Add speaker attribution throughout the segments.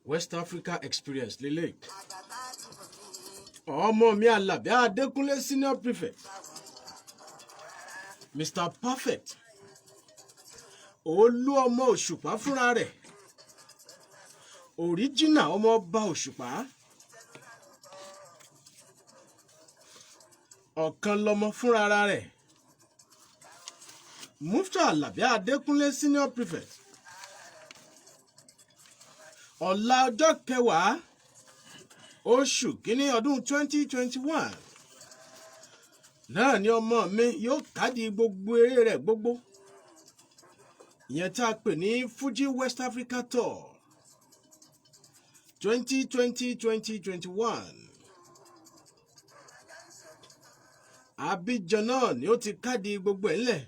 Speaker 1: West Africa experience lele. Ọmọ mi Àlàbí Adékúnlé senior prefect. Mr. Perfect. Olú ọmọ Òṣùpá fúnra rẹ̀. Original ọmọ ọba Òṣùpá. Ọ̀kan lọmọ fúnra rẹ̀. Mufta Àlàbí Adékúnlé senior prefect. Ọ̀la ọjọ́ kẹwàá oṣù kìíní ọdún 2021 náà ni ọmọ mi yóò kádì gbogbo eré rẹ̀ gbogbo. Ìyẹn tá a pè ní Fuji West Africa Tour 2020-2021. Abidjan náà ni ó ti kádì gbogbo ẹ̀ ńlẹ̀.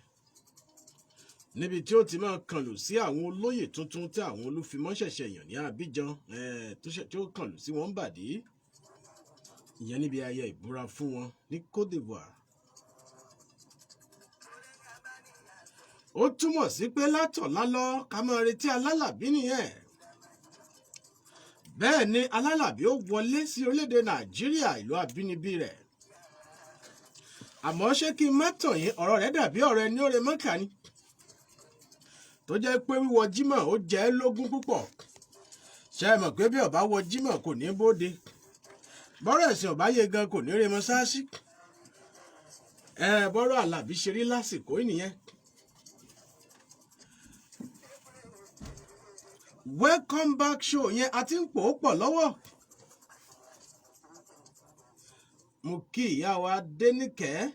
Speaker 1: Níbi tí ó ti máa kànlù sí àwọn olóyè tuntun tí àwọn olúfimọ́ ṣẹ̀ṣẹ̀ yàn ní Abidjan tí ó kànlù sí wọn bàdí. Ìyẹn níbi ayẹyẹ ìbúra fún wọn ní Côte d'Ivoire. Ó túmọ̀ sí pé látọ̀lá lọ ká máa retí alálàbí nìyẹn. Bẹ́ẹ̀ ni alálàbí ó wọlé sí orílẹ̀-èdè Nàìjíríà ìlú abínibí rẹ̀. Àmọ́ ṣé kí n má tàn yín, ọ̀rọ̀ rẹ̀ dàbí ọ̀rọ̀ ẹni ó re mọ́kà ni. Tó jẹ́ pé wíwọ jímọ̀ ó jẹ́ lógún púpọ̀. Ṣé ẹ mọ̀ pé bí ọba wọ jímọ̀ kò ní bóde? Bọ́rọ̀ ẹ̀sìn ọba yé gan kò ní re mọ́sáàsì. Bọ́rọ̀ Àlàbí ṣe rí lásìkò nìyẹn. Welcome back show yẹn a ti ń pò ó pọ̀ lọ́wọ́. Mo kí ìyá wa Dénìkẹ́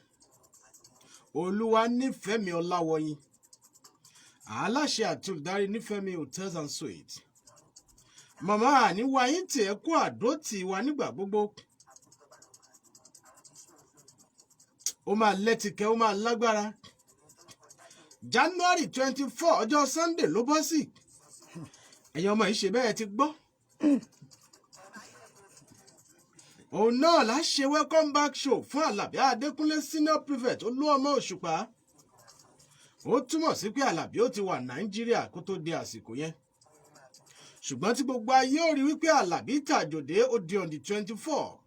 Speaker 1: Olúwanífẹ̀mí Ọláwọyìn. Aláṣẹ àti olùdarí Nífẹ̀mí hotels and suites. Màmá àníwá yín tí ẹ kú àdótì wa nígbà gbogbo. Ó máa lẹ́tìkẹ́, ó máa lágbára. January 24 ọjọ́ Sunday ló bọ́ sí. Ẹ̀yin ọmọ yìí ṣe bẹ́ẹ̀ ti gbọ́. Òun náà la ṣe welcome back show fún Àlàbí Adékúnlé senior prefect Olú ọmọ Òṣùpá. Ó túmọ̀ sí pé Àlàbí ó ti wà Nàìjíríà kó tó di àsìkò yẹn. Ṣùgbọ́n tí gbogbo ayé ó rí wípé Àlàbí tàjòdè ó di on the 24.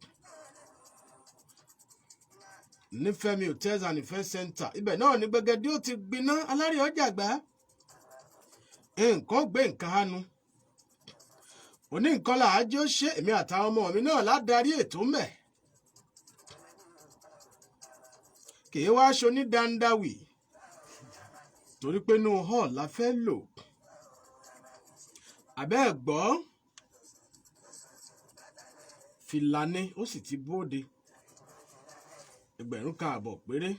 Speaker 1: Nífẹ̀mí hotels and event center. Ibẹ̀ náà ni gbẹgẹdẹ ó ti gbiná alárè ọjà gbá. Nǹkan gbé nǹkan hánu. Òní nǹkan làájó ṣe èmi àtàwọn ọmọ mi náà ládarí ètò mẹ́. Kì í wá aṣọ ní dandawi. Torí pé inú hall la fẹ́ lò. Àbẹ́ ẹ̀gbọ́ fìlà ni ó sì ti bóde. Ẹgbẹ̀rún kan àbọ̀ péré.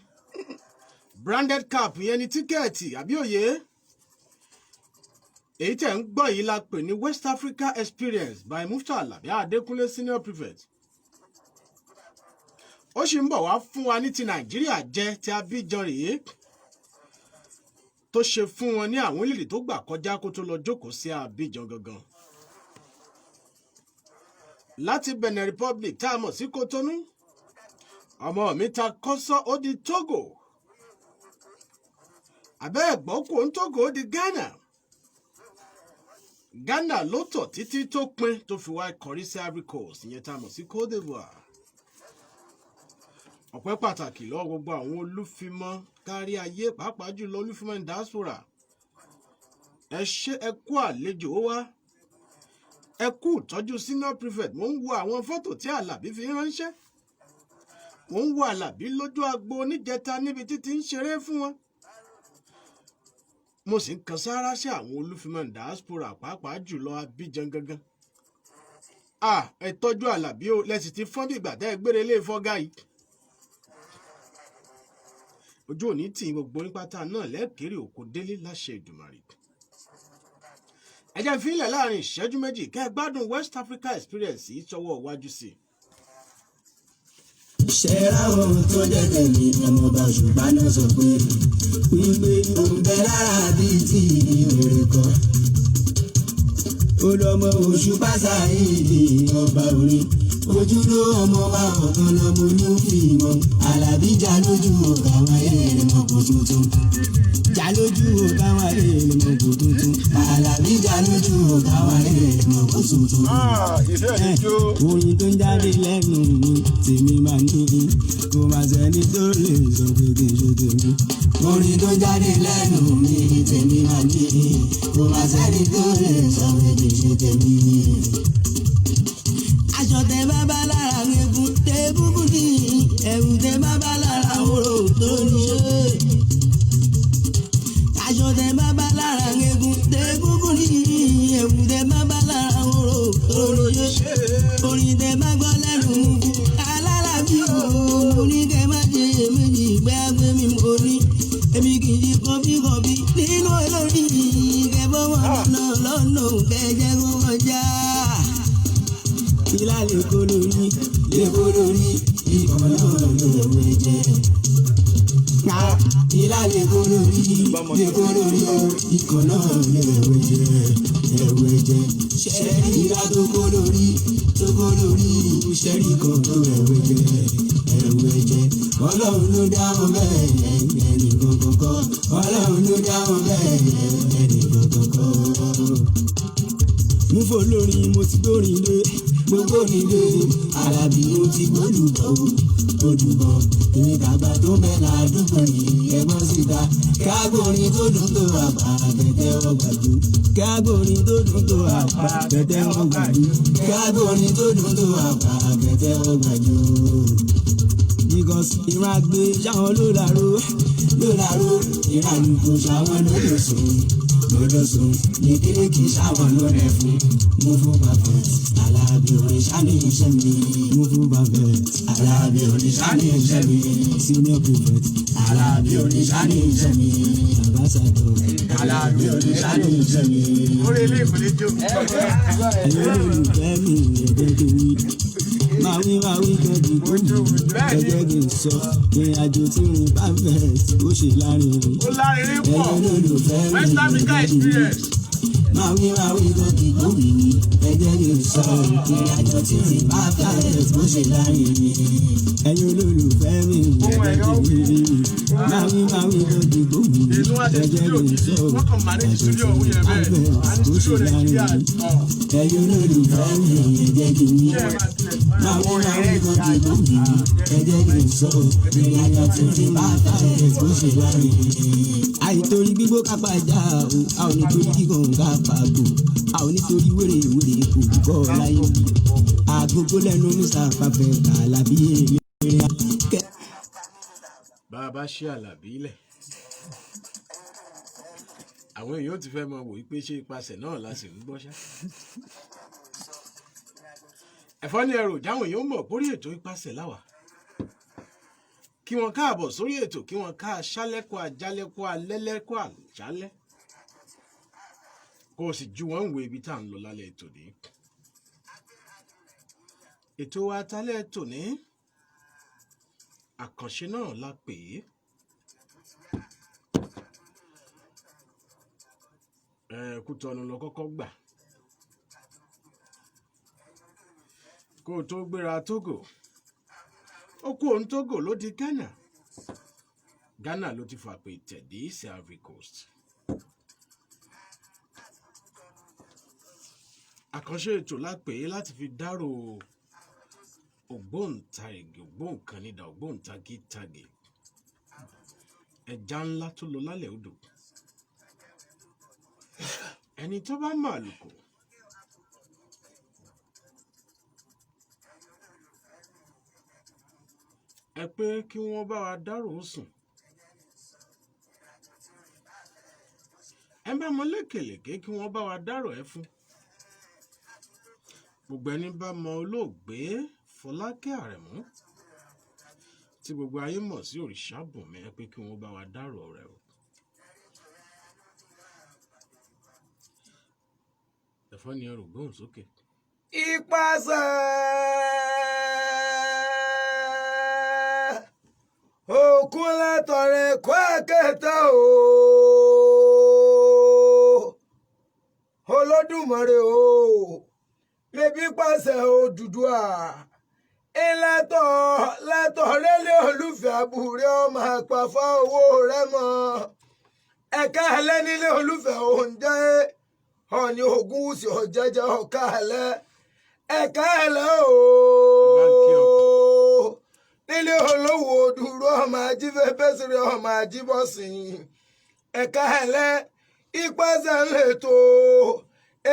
Speaker 1: Branded cap yẹn ni tíkẹ́ẹ̀tì àbí òye. Èyí tẹ̀ ń gbọ́ yìí la pè ní West Africa Experience by Mufta Àlàbí Adékúnlé senior prefect. Ó sì ń bọ̀ wá fún wa ní ti Nàìjíríà jẹ́ ti Abidjan rèé. Tó ṣe fún wọn ní àwọn orílẹ̀-èdè tó gbà kọjá kó tó lọ jókòó sí Abidjan gangan. Láti Benin Republic tá a mọ̀ sí Cotonou. Ọmọ mi ta kọ́sọ́ ó di Togo. Àbẹ́ ẹ̀gbọ́n kò ń Togo ó di Ghana. Ghana ló tọ̀ títí tó pin tó fi wá kọrí sí Ivory Coast ìyẹn tá a mọ̀ sí Côte d'Ivoire. Ọpẹ́ pàtàkì lọ́wọ́ gbogbo àwọn olúfimọ́ kárí ayé pàápàá jùlọ olúfimọ́ diaspora. Ẹ ṣé ẹ kú àlejò wá. Ẹ kú ìtọ́jú senior prefect. Mo ń wo àwọn fọ́tò tí Àlàbí fi ránṣẹ́. Mo ń wo Àlàbí lójú agbo oníjẹta níbi títí ń ṣeré fún wọn. Mo sì ń kan sára sí àwọn olúfimọ́ diaspora pàápàá jùlọ Abidjan gangan. Ẹ tọ́jú Àlàbí o lẹ́sìn ti fọ́n bí ìgbà tẹ́ ẹ gbére ilé fọ́gá yìí. Ojú òní tí gbogbo nípátá náà lẹ́ẹ̀kéré òkú délé láṣẹ Ìdùmarè. Ẹ jẹ́ fi ilẹ̀ láàrin ìṣẹ́jú méjì kẹ́ ẹ gbádùn West Africa Experience yìí sọ́wọ́ iwájú sí.
Speaker 2: Ṣẹ́ra ohun tó jẹ́ tèmi ọmọọba Òṣùpá náà sọ pé wípé òun bẹ lára bíi tí òrè kan. Olọ́mọ Òṣùpá Sáyìdì ọba orin ojúló ọmọ bá ọ̀kan lọ́mọ olúfìmọ̀ Àlàbí jà lójú ọ̀gá wa èrè mọ̀kò tuntun jà lójú ọ̀gá wa èrè mọ̀kò tuntun Àlàbí jà lójú ọ̀gá wa èrè mọ̀kò tuntun. Orin tó ń jáde lẹ́nu mi tèmi máa ní kò má sẹ́ni tó lè sọ pé kì í ṣe tèmi. Orin tó ń jáde lẹ́nu mi tèmi máa ní kò má sẹ́ni tó lè sọ pé kì í ṣe tèmi. Aṣọ tẹ bàbá lára egun tẹ búkú ní ẹ̀wù tẹ bàbá lára orò tó ní ṣe. Aṣọ tẹ bàbá lára egun tẹ búkú ní ẹ̀wù tẹ bàbá lára orò tó ní ṣe. Orin tẹ bá gbọ́ lẹ́nu alálàbí o ní kẹ má ṣe èméjì gbé agbé mi mo ní. Èmi kì í ṣe kọfí nínú olórí kẹfọ́ wọn lọ́nà kẹjẹ kó kọjá. Ìlà lè kó lórí ikọ̀ náà lòwe jẹ́. Ìlà lè kó lórí ikọ̀ náà lòwe jẹ́. Ṣẹ́rí ìlà tó kó lórí ṣẹ́rí kan tó ẹ̀wẹ̀ jẹ́. Ọlọ́run ló dá wọn bẹ́ẹ̀ ẹnì kankan kọ́. Ọlọ́run ló dá wọn bẹ́ẹ̀ ẹnì kankan kọ́. Mo fò lórí mo ti gbórin dé gbogbo nílé Àlàbí mo ti gbólùbọ̀ ojúbọ̀ èmi kàgbà tó mẹ́la àdúgbò yìí ẹ̀gbọ́n síta kágbórin tó dùn tó àpá tẹ̀tẹ̀ ọgbàjú kágbórin tó dùn tó àpá tẹ̀tẹ̀ ọgbàjú kágbórin tó dùn tó àpá tẹ̀tẹ̀ ọgbàjú. Because ìran àgbè ṣáwọn ló láró ìran àlùkò ṣáwọn ló lè sùn ní kéèkì ṣáwọn ló rẹ̀ fún mú fún bàbá Àlàbí òrìṣà ní iṣẹ́ mi mú fún bàbá Àlàbí òrìṣà ní iṣẹ́ mi senior prefect Àlàbí òrìṣà ní iṣẹ́ mi ambassador Àlàbí òrìṣà ní iṣẹ́ mi. Orí ilé ìpínlẹ̀ jò. Ẹ̀yin olùfẹ́ mi ẹ̀jẹ̀ tó wí. Máa wí kẹ́jì kúndù ẹ̀jẹ̀ kì í sọ ìrìn àjò tí rìn bá fẹ̀ ó ṣe lárinrin. Ẹ̀yin olùfẹ́ mi ẹ̀jẹ̀ tó wí. Máa wí kẹ́jì kúndù ẹ̀jẹ̀ kì í sọ ìrìn àjò tí rìn bá fẹ̀ ó ṣe lárinrin. Ẹ̀yin olùfẹ́ mi ẹ̀jẹ̀ tó wí. Máa wí kẹ́jì kúndù ẹ̀jẹ̀ kì í sọ ìrìn àjò tí rìn bá fẹ̀ ó ṣe lárinrin. Ẹ̀yin olùfẹ́ mi ẹ̀jẹ̀ tó wí. Àwọn kan ti tó mi ẹ̀jẹ̀ kì í sọ ìrìn àjò tí ti bá fẹ́ tó ṣe láre. Àìtorí gbígbó kápá ìjà o a ò nítorí kíkan kápá gbò a ò nítorí wèrè kò kọ́ láyé. Àgógó lẹ́nu ní sàpàfẹ́ Àlàbí èrè akẹ́.
Speaker 1: Bá a bá ṣe Àlàbí lẹ̀ àwọn èèyàn ti fẹ́ mọ wò pé ṣé ipasẹ̀ náà la sì ń gbọ́ ṣá. Ẹ̀fọ́ ni ẹrù jáwọn èèyàn mọ̀ pórí ètò ipasẹ̀ láwà. Kí wọ́n káàbọ̀ sórí ètò kí wọ́n ká aṣálẹ́kọ̀ àjálẹ́kọ̀ alẹ́lẹ́kọ̀ àjálẹ́. Kó o sì ju wọ́n ń wo ibi tá à ń lọ lálẹ́ ètò ní. Ètò wa tálẹ́ ètò ní àkànṣe náà la pè é. Kútọ̀nù lọ kọ́kọ́ gbà. Kó o tó gbéra Togo ó kú òun Togo ló di Ghana ló ti fàpè tẹ̀dí sí Ivory Coast. Àkànṣe ètò lápè láti fi dárò ògbóǹtarìgì ògbóǹkanidà ògbóǹtagítagì ẹja ńlá tó lọ lálẹ́ odò. Ẹni tó bá màlùkò ẹ pé kí wọ́n bá wa dárò ó sùn. Ẹ bá mọ lékèlèké kí wọ́n bá wa dárò ẹ fún. Gbogbo ẹni bá mọ olóògbé Folake Aremu tí gbogbo ayé mọ̀ sí Òrìṣàbùnmí ẹ pé kí wọ́n bá wa dárò rẹ̀ o. Ẹ̀fọ́ ni ẹrù gbóhùn sókè.
Speaker 3: Ipasẹ̀ òkun látọ̀rẹ̀ kó àkẹta o Olódùmarè o bébí pàṣẹ Odùduwà ìlàtọ̀ rẹ́lẹ̀ olùfẹ́ àbúrẹ́ ọmọ àpàfà owó rẹ mọ́ ẹ̀ka ẹ̀lẹ́ nílé olùfẹ́ oúnjẹ ọ̀ní ogun wùsì ọ̀jẹ̀jẹ̀ ọ̀ka ẹ̀lẹ́ ẹ̀ka ẹ̀lẹ́ ooo nílé olówó dúró ọmọ ajífẹ́ bẹ́sẹ̀rẹ̀ ọmọ ajíbọ̀sìn ẹ̀ka ẹ̀lẹ́ ìpàṣẹ lẹ́tọ̀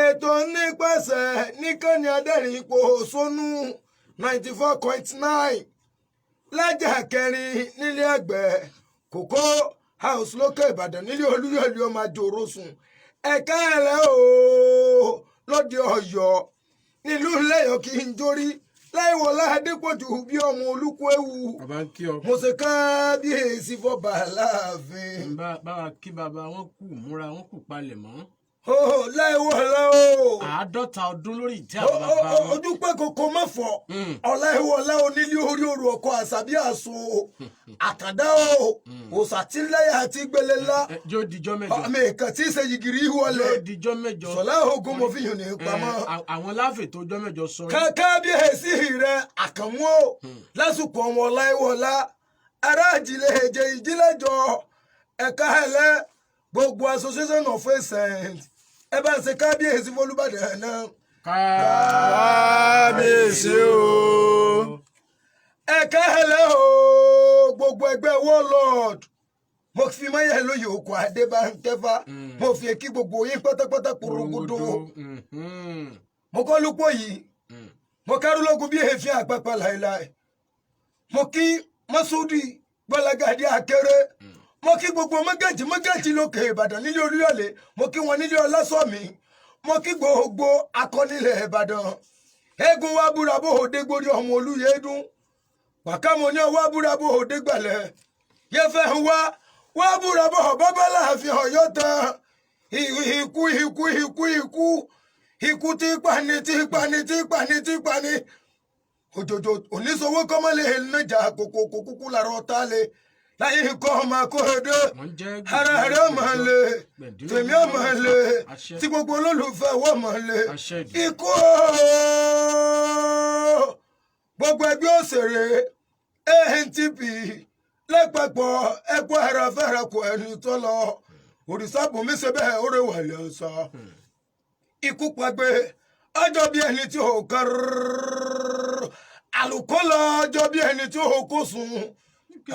Speaker 3: ètò nípasẹ̀ níkànnì adẹ́rìn ipò sónú 94.9 lájà kẹrin nílé ẹgbẹ́ kòkó house lókè ìbàdàn nílé olúyọ̀lé ọmọ àjòrò sùn ẹ̀ka ẹ̀lẹ́ ooo lóde ọ̀yọ́ nílùú lẹ́yọ̀ kí n jórí láìwọlá adépọ̀jù bí ọmọ olúkú ewu mo ṣe kábíyèsí fọba aláàfin.
Speaker 1: báwa kí bàbá wọn kú múra wọn kú palẹ̀ mọ́.
Speaker 3: láìwọlá o.
Speaker 1: 50 ọdún lórí ìtẹ́ àwọn bàbá wọn.
Speaker 3: ojú pé kòkó má fọ ọláìwọlá onílé orí òru ọkọ àṣàbí àṣọ àtàndá o òṣàtìlẹyà àti gbélé ńlá.
Speaker 1: yóò dijọ́ mẹ́jọ.
Speaker 3: àmì ìkàn tí ì ṣe yìgìrì wọlé.
Speaker 1: yóò dijọ́ mẹ́jọ.
Speaker 3: sọlá ogun mo fi yùn ní pamọ́.
Speaker 1: àwọn láàfin tó jọ́ mẹ́jọ sọ.
Speaker 3: kábíyèsí rẹ àkànwó lásìkò ọmọ ọláìwọlá ará ìjìnlẹ̀ èjè ìjìnlẹ̀jọ ẹ̀ka ẹ̀lẹ́ gbogbo association of saints ẹ bá ń ṣe kábíyèsí fọlúbàdàn náà.
Speaker 2: kábíyèsí o.
Speaker 3: ẹ̀ka ẹ̀lẹ́ o gbogbo ẹgbẹ́ warlord mo fi máyà lóye òkú adébánkẹ́fà mo fi kí gbogbo yín pátápátá kúrúkúdú mo kọ́ lúpọ̀ yìí mo kárúlógún bí èéfín àpapà láéláé mo kí mọ́súdì gbọ́lágàdé akéré mo kí gbogbo mọ́gàjì lókè ìbàdàn nílé olúyọ̀lé mo kí wọn nílé ọlásọ́mi mo kí gbogbo akọ́nilẹ̀ ìbàdàn eégún wa búra bó òde gbórí ọmọ olúyẹ̀dún wàkàmọ́ ní ọwọ́ búra bó òde gbàlẹ̀ yẹfẹ́ ń wá búra bó bàbá láàfin ọ̀yọ́ tán ikú tí pani òjòjò oníṣòwò kọ́mọ́lé níjà kòkó kúkú làrọ̀ tá lé láyé ikọ̀ ọmọ akóredé ara rẹ̀ máa lé tèmi ọ̀ máa lé tí gbogbo olólùfẹ́ wọ́n máa lé ikú gbogbo ẹgbẹ́ òṣèré ANTP lẹ́pàpọ̀ ẹ̀kọ́ ara fẹ́rẹ̀ kọ ẹni tó lọ òrìṣàbùnmí ṣe bẹ́ẹ̀ ó rẹ̀ wà lẹ́sà ikú pàgbé ọjọ́ bí ẹni tí ò kárrrr àlùkò lọ ọjọ́ bí ẹni tí ò kó sùn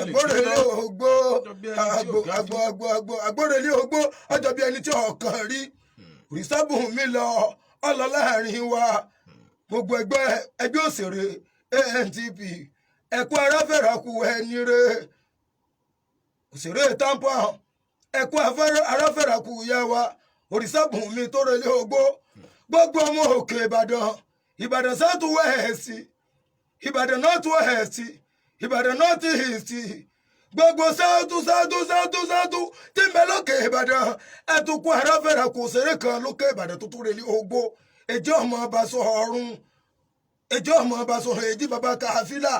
Speaker 3: agbórèlé ògbó agbórèlé ògbó ọjọ́ bí ẹni tí ò kàn rí òrìṣàbùnmí lọ ọlọ láàrin wa gbogbo ẹgbẹ́ òṣèré ANTP ẹ̀kọ́ aráfẹ́rakù ẹni rẹ̀ òṣèré tampa ẹ̀kọ́ aráfẹ́rakù yá wa òrìṣàbùnmí tó relé ògbó gbogbo ọmọ òkè ìbàdàn south west ìbàdàn north west ìbàdàn north east gbogbo south tí ń bẹ lókè ìbàdàn ẹtùkú aráfẹ́rakù òṣèré kan lókè ìbàdàn tó tún relé ògbó èjì ọmọ ọba sọ̀rùn èjì bàbá kàfílà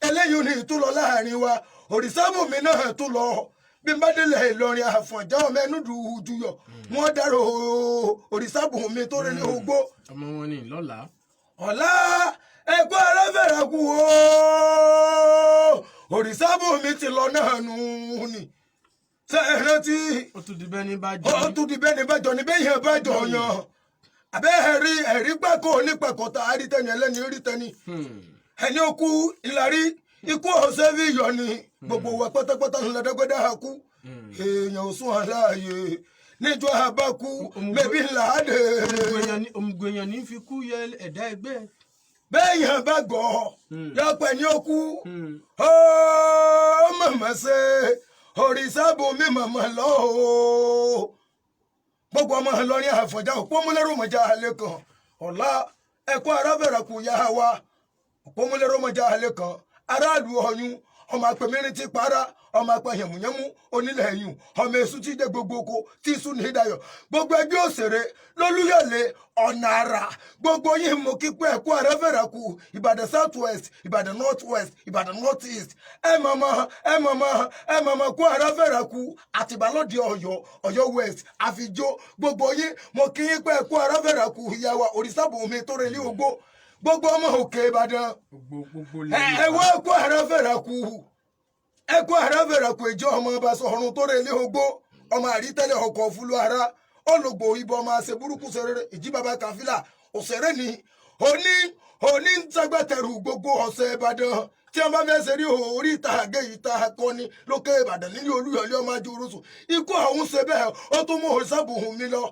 Speaker 3: eléyìí ní ìtúlọ láàrin wa òrìṣàbùnmí náà tún lọ bí n bá délẹ̀ ìlọrin àfọ̀njá ọmọ ẹnu dùjúyọ wọn dárò òrìṣàbùnmí tó rẹ ní ogbó.
Speaker 1: ọmọ wọn ni lọ́la.
Speaker 3: ọ̀la ẹgbẹ́ aláfẹ́rakù o òrìṣàbùnmí ti lọ náà nù ní. ṣé ẹ rántí.
Speaker 1: ó tún di bẹ́ẹ̀ ní bá jọ.
Speaker 3: ó tún di bẹ́ẹ̀ ní bá jọ ní bẹ́ẹ̀ yẹn bá jọ yan. àbẹ́ ẹ̀rí gbàkó onípẹ̀kọ̀tà àrítẹ́ni ẹlẹ́ni rítẹ́ni. ẹni ó kú ìlàrí ikú ọ̀sẹ̀ fi yọ ni gbogbo wa pátápátá ńlọdẹ́gbẹ́dá kú èèyàn ò sún aláàyè níjọ àbákú mẹ́bí làádé.
Speaker 1: òmùgbò èèyàn ní fi kú yẹ ẹ̀dá ẹgbẹ́.
Speaker 3: bẹ́ẹ̀yàn bá gbọ́ yọpẹ̀ ní ó kú ó mọ̀mọ́ ṣe òrìṣàbùnmí mọ̀mọ́ lọ́wọ́ gbogbo ọmọ ìlọrin àfọ̀njá òpómúlẹ́rù mọ̀já alẹ́ kan ọ̀la ẹ̀kọ́ arábẹ̀rẹ̀kù yá wa òpómúlẹ́rù mọ̀já alẹ́ kan aráàlú ọyún ọmọ apẹ̀mẹ́rin ti para ọmọ apẹ̀ yẹ̀mùyẹ̀mú onílẹ̀ ẹ̀yìn ọmọ èṣù tí jẹ́ gbogbo oko tí sùn ní ìdáyọ̀ gbogbo ẹgbẹ́ òṣèré lólúyọ̀lé ọ̀nà àrà gbogbo yìí mo kí pé ẹ̀kọ́ aráfẹ́rakù ìbàdàn south west ìbàdàn north west ìbàdàn north east ẹ mọ̀mọ́ kó aráfẹ́rakù àtìbálòdì ọ̀yọ́ west àfijó gbogbo yìí mo kí pé ẹ̀kọ́ aráfẹ́rakù ìyá wa òrìṣàbùnmí tó relé ogbó gbogbo ọmọ òkè Ìbàdàn ẹ wá kó àràfẹ̀ràkù ìjọ ọmọ ọba sọ̀run tó rẹ̀ ilé ogbó ọmọ àrítẹ́lẹ̀ ọkọ̀ fúlù ara olùgbò ìbọn ọmọ àṣẹ burúkú ṣeré ìjí bàbá kàfílà òṣèré ni òní ń tagbátẹrù gbogbo ọ̀sẹ̀ Ìbàdàn tí a bá fẹ́ ṣe rí orí ìtàgé ìta akọni lókè Ìbàdàn nílé Olúyọ̀lé ọmọ ajé orúsù ikú àwọn ṣe bẹ́ẹ̀ ó tún mú Òrìṣàbùnmí lọ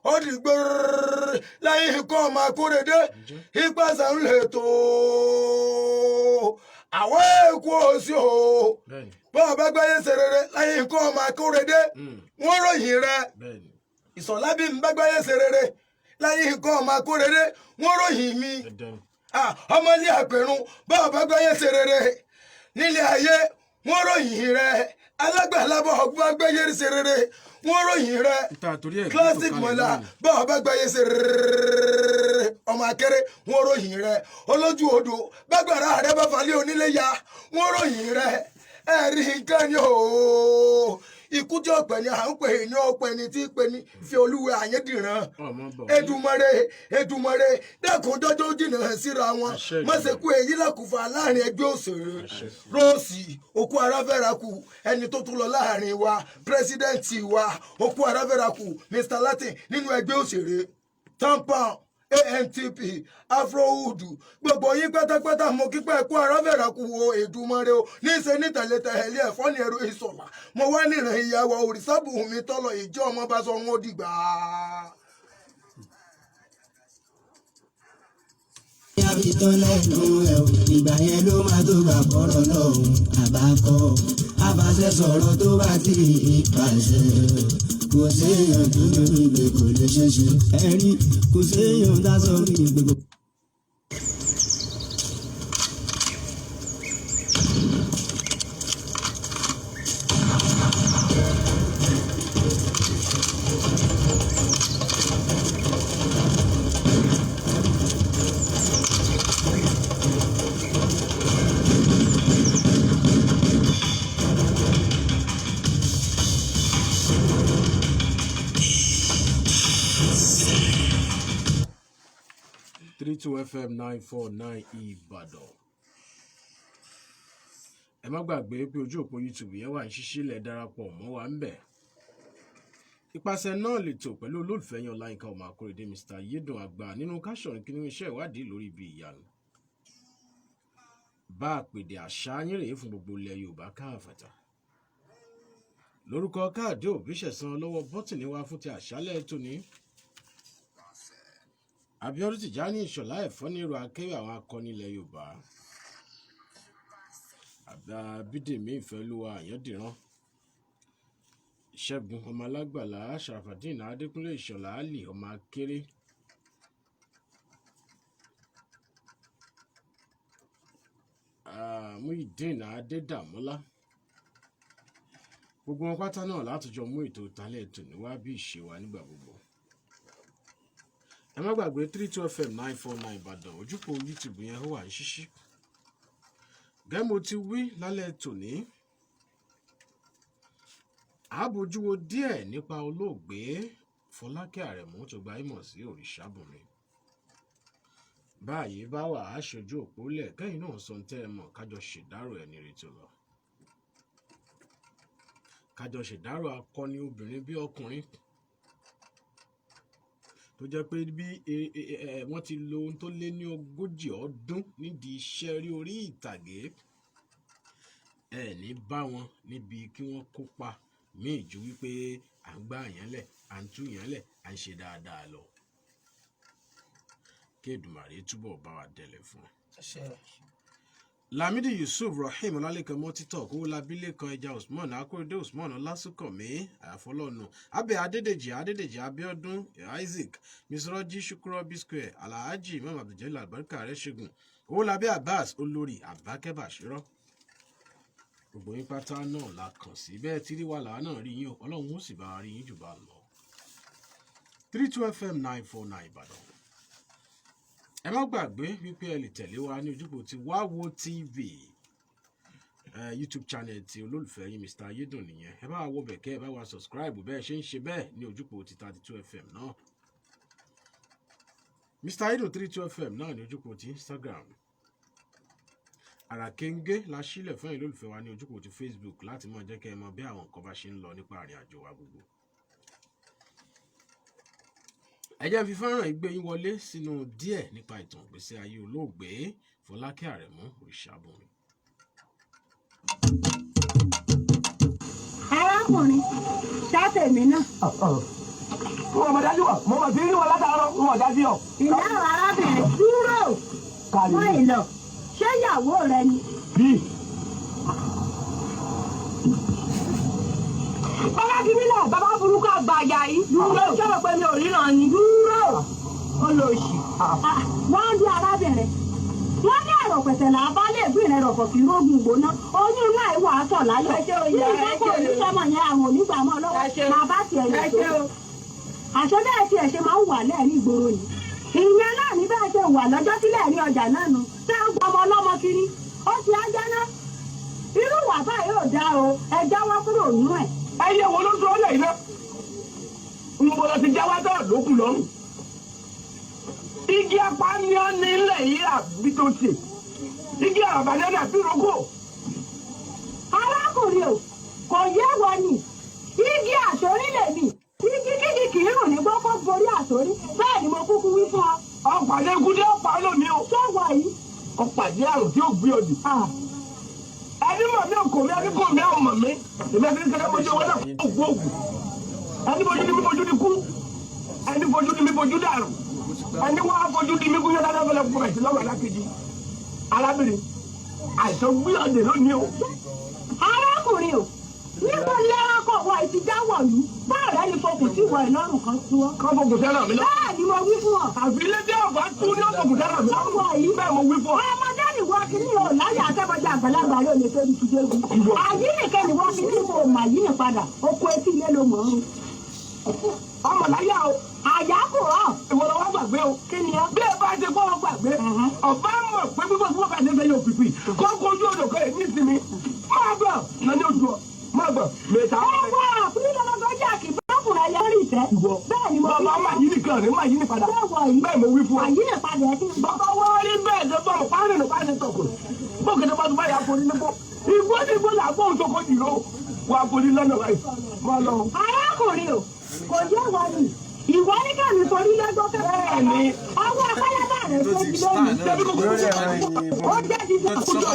Speaker 3: ó di gbẹrẹrẹ láyé ikọ́ ọmọ Akóredé ipasẹ ń lè tó àwọn èkó òsì o bọ́ọ̀ bá gbáyé ṣe rere láyé ikọ́ ọmọ Akóredé wọ́n ròyìn rẹ Ìṣọ̀lá bí n bá gbáyé ṣe rere láyé ikọ́ ọmọ Akóredé wọ́n ròyìn mi ọmọ ilé àpẹrun bọ́ọ̀ bá gbáyé ṣe rere nílé ayé wọ́n ròyìn rẹ alágbàlábọ̀ ọgbọ́n gbáyé ṣe rere wọ́n ròyìn rẹ classic mọ́lá bọ́ọ̀ bá gbáyé ṣe rere ọmọ akéré wọ́n ròyìn rẹ olójú odò bágbára rẹ bá falẹ̀ onílé ya wọ́n ròyìn rẹ ẹ̀rí nǹkan ni o ikú tí ọ̀pẹ ni à ń pè ní ọ̀pẹ ni tí pè ní fi olúwe àyẹ́dìran Èdùmàrè dẹ́kun jọjọ́ jìnnà síra wọn má ṣe kú èyí lẹ́kùnfà láàrin ẹgbẹ́ òṣèré Róòsì òkú aráfẹ́rakù ẹni tó tún lọ láàrin wa pírẹsidẹ́ǹtì wa òkú aráfẹ́rakù Mr Latin nínú ẹgbẹ́ òṣèré tampan ANTP Afrowood gbogbo yín pátápátá mo kípẹ́ ẹ̀kú aráfẹ́rakù wo Èdùmàrè o níṣẹ́ ní tẹ̀lé ẹ̀fọ́ ní ẹ̀rọ Ìṣọ̀lá mo wá nìran ìyàwó Òrìṣàbùnmí tọ́lọ̀ ìjọ ọmọ bá sọ wọn ó dìgbà.
Speaker 2: Yàbí tó lẹ́nu ẹ̀ ò ìgbà yẹn ló máa tó gbà fọ́rọ̀ lọ́hùn àbákọ́ àbáṣẹ sọ̀rọ̀ tó bá ti ìpàṣẹ kò séèyàn tó lórí ìgbè kò lè ṣeéṣe ẹ̀rí kò séèyàn dá sórí ìgbè kò.
Speaker 1: FM 949 Ìbàdàn. Ẹ má gbàgbé pé ojú òpó YouTube yẹn wà ní ṣíṣí lẹ̀ darapọ̀ mọ́ wa ń bẹ̀. Ìpasẹ̀ náà lè tò pẹ̀lú olólùfẹ́ yẹn Ọláyínká ọmọ Akóredé MrAyedun àgbà nínú káṣọ̀rìn kí ní iṣẹ́ ìwádìí lórí ibi ìyanu. Bá àpèdè àṣà yín rèé fún gbogbo ilẹ̀ Yorùbá káàfàtà. Lórúkọ Káàdé Òbíṣẹ̀san lọ́wọ́ bọ́tìnì wa fún ti àṣálẹ̀ tòní. Abíọ́dún Tìjání Ìṣọ̀lá ẹ̀fọ́ ní èrò akẹ́wé àwọn akọni ilẹ̀ Yorùbá. Abídèmí Ìfẹ́olúwa Àyàndìran. Ṣẹ́gun ọmọ alágbàlá Ṣàràfàdín Adékúnlé Ìṣọ̀lá Àlì ọmọ akéré. Muyideen Adédàmọ́lá. Gbogbo wọn pátá náà látọjọ́ mú ètò ìtàlẹ̀ tòní wá bí ìṣe wa nígbà gbogbo. Ẹ má gbàgbé 32 FM 949 Ìbàdàn ojúpò YouTube yẹn ó wà ní ṣíṣí. Gẹ́gẹ́ mo ti wí lálẹ́ tòní. Àbójúwo díẹ̀ nípa olóògbé Folake Aremu tó gba ìmọ̀ sí Òrìṣàbùnmí. Báyìí bá wà á ṣojú òpó lẹ̀ kẹ́yìn náà sọ tẹ́ ẹ mọ̀ kájọ ṣèdárò ẹni retí lọ. Kájọ ṣèdárò akọni obìnrin bí ọkùnrin. Tó jẹ́ pé bí wọ́n ti lo ohun tó lé ní 40 ọdún nídìí iṣẹ́ rí orí ìtàgé ní bá wọn níbi kí wọ́n kópa míì ju wípé à ń gbá yẹn lẹ̀ à ń tú yẹn lẹ̀ à ń ṣe dáadáa lọ. Kí Èdùmàrè túbọ̀ bá wa dẹ̀lẹ̀ fún un. Lamidi Yusuf Rahim Ọlálékan Mọ́títọ̀ Kówólabílékan Ẹja Usman Akóredé Usman Ọlásùnkànmí Àfọlọ́nù Abẹ́ Adédèjì Abíọ́dún Isaac Misroji Shukuro Bisquare Alhaji Imam Abdul Albarka Rẹ́ṣẹ́gun Owólabí Abbas Olórí Àbákẹ́ Bàṣírọ́. Gbogbo yín pátá náà la kàn sí bẹ́ẹ̀ tí rí wà láà náà rí yín o Ọlọ́run ó sì bá rí yín jù bá lọ. 32 FM 949 Ìbàdàn. Ẹ má gbàgbé wípé ẹ lè tẹ̀lé wa ní ojúbọ ti Wáwo TV YouTube channel ti olólùfẹ́ yín MrAyedun nìyẹn. Ẹ bá wo bẹ̀kẹ́ ẹ bá wa subscribe bẹ́ẹ̀ ṣe ń ṣe bẹ́ẹ̀ ní ojúbọ ti 32 FM náà. MrAyedun 32 FM náà ní ojúkò ti Instagram. Àràkéńgé la sílẹ̀ fún ìlú olùfẹ́ wa ní ojúkò ti Facebook láti mọ̀ jẹ́ kẹ́ ẹ mọ̀ bí àwọn nǹkan bá ṣe ń lọ nípa àrìn àjò wa gbogbo. Ẹ jẹ́ fi fọ́nrán ìgbé yín wọlé sínú díẹ̀ nípa ìtàn ìgbésí ayé olóògbé Folake Aremu ORISABUNMI.
Speaker 4: Arákùnrin ṣàtẹ̀mí náà.
Speaker 3: Mo mọ̀ dájú ọ̀, mo mọ̀ sí rí wọn látàárọ̀, mo mọ̀ dájú ọ̀.
Speaker 4: Ìdárò arábìnrin dúró. Wọ́n ìlọ. Ṣé ìyàwó rẹ ni?
Speaker 3: Bí. Bàbá Kìmílẹ̀, bàbá burúkú àgbà àyà yìí. Dúró. Ṣé o pé mi ò ríran ni?
Speaker 4: Dúró. Olóòṣì. Wọ́n ń bí arábìnrin. Wọ́n ní ẹ̀rọ pẹ̀tẹ̀lá bá lè gbé ìrìn ẹ̀rọ̀fọ̀ kí rógùn gbóná. Oyún náà ìwà àtọ̀ láyọ̀. Ní ìgbàgbọ́ oníṣọ́mọ̀ yẹn àwọn onígbàmọ́ lọ́wọ́. Máa bá tiẹ̀ lè tó. Àṣẹ bẹ́ẹ̀ tiẹ̀ ṣe máa ń wà lẹ́ẹ̀rí ìgboro ni. Ìyẹn náà ní bẹ́ẹ̀ ṣe wà lọ́jọ́ sílẹ̀ ní ọjà náà nu. Ṣé ń gbọmọ ọlọ́mọ kiri? Ó ti á jẹ́ náà. Irú wà báyìí ò dáa o. Ẹ jáwọ́ kúrò nínú ẹ̀.
Speaker 3: Ẹyẹ wo ló ń sọ ọ́ lẹ́yìn náà? Ń bọ̀ lọ sí jáwá tó lókù lọ́rùn. Igi apánìyàn ní ilẹ̀ yìí àbí tó ṣe. Igi àbàdàn àbí roko.
Speaker 4: Arákùnrin o, kò yé wọ ni. Igi àṣórí lèmi. Igi kíkì kì í rùn ní gbọ́kọ́ borí àṣórí. Bẹ́ẹ̀ ni mo kúkú wí fún ọ.
Speaker 3: Ọ̀pàdé gúdé ọ̀pá lónìí o.
Speaker 4: Ṣé wọ yìí?
Speaker 3: Ọ̀pàdé àrùn tí ó gbé ọdún. Ẹni mọ̀ mí òkò mi, ẹni kò mí àwọn mọ̀ mí. Èmi ẹni kẹ́kẹ́ mojú owó náà kó gbóògùn. Ẹni fojú ni mi fojú ni kú. Ẹni fojú ni mi fojú dàrú. Ẹni wọ́n á fojú di mi kú yọ̀dá náà fẹ́lẹ́ fún ẹ̀sìn lọ́wọ́ alákejì. Arábìnrin, àìsàn gbé ọdẹ lónìí o.
Speaker 4: Arákùnrin o, níbo ni ẹranko wọ ìtìjáwọ̀ yìí? Báàrẹ̀ ni fokùn tí wọ ìlọ́rùn kan tú ọ.
Speaker 3: Kọ́ fokùn sẹ́ràn mi lọ.
Speaker 4: Bẹ́ẹ̀ ni mo wí fún ọ.
Speaker 3: Àfi ilé tí ọ̀bá tú ní ọ̀fọ̀kùn sẹ́ràn mi lọ.
Speaker 4: Lọ́wọ́ yìí.
Speaker 3: Bẹ́ẹ̀ mo wí fún ọ.
Speaker 4: Ọmọdé ni wọ́n kí ní o láyé akẹ́kọ̀ọ́jà àgbàlagbà yóò lè tóbi ti déwu. Àyí nìkan ni wọ́n fi ní kò mà yí ni padà. Oko etí ilé ló mọ̀ ọ́n.
Speaker 3: Ọmọ láyà o.
Speaker 4: Àyà kò rọ̀.
Speaker 3: Ìwọ lọ wá gbàgbé o.
Speaker 4: Kí ni ọ?
Speaker 3: Bí ẹ bá ṣe gbọ́ gbàgbé, ọ̀bá mọ̀ pé gbígbó tí wọ́n bá ṣe fẹ́ yóò pìpì. Kọ́kọ́ ojú odò kan èyí sinmi. Máa bọ̀ lọ́ní ojú ọ. Máa bọ̀ mẹ́ta.
Speaker 4: Ọwọ́ àfúnilé lọ́gọ́jà kì í bọ́kùnrin ẹ̀yẹ rí ìfẹ́. Bẹ́ẹ̀ ni mo
Speaker 3: Bàbá máa yí nìkan rẹ̀ máa yí ní padà. Bẹ́ẹ̀ mo wí fún ọ.
Speaker 4: Àyí ni padà ẹ̀ kí n bọ́.
Speaker 3: Bàbá wá rí bẹ́ẹ̀ ṣe bọ́ pàrọ̀ nù pàrọ̀ tọkùn. Bókèdè bá tún bá yà forí nípò. Ìgbó ní ìgbó là gbóhùn tó kó jìrò. Wà á forí lọ́nà báyìí. Máa lọ.
Speaker 4: Arákùnrin o, kò yé wọ ni. Ìwọ ní kàmí forí lọ́gbọ́ kẹ́kọ̀ọ́.
Speaker 3: Bẹ́ẹ̀ni.
Speaker 4: Ọwọ́ apáyátá rẹ̀ tó ti lóyún.
Speaker 3: Ṣebí kò kó
Speaker 4: Ó jẹ́ ti sọ àkójọ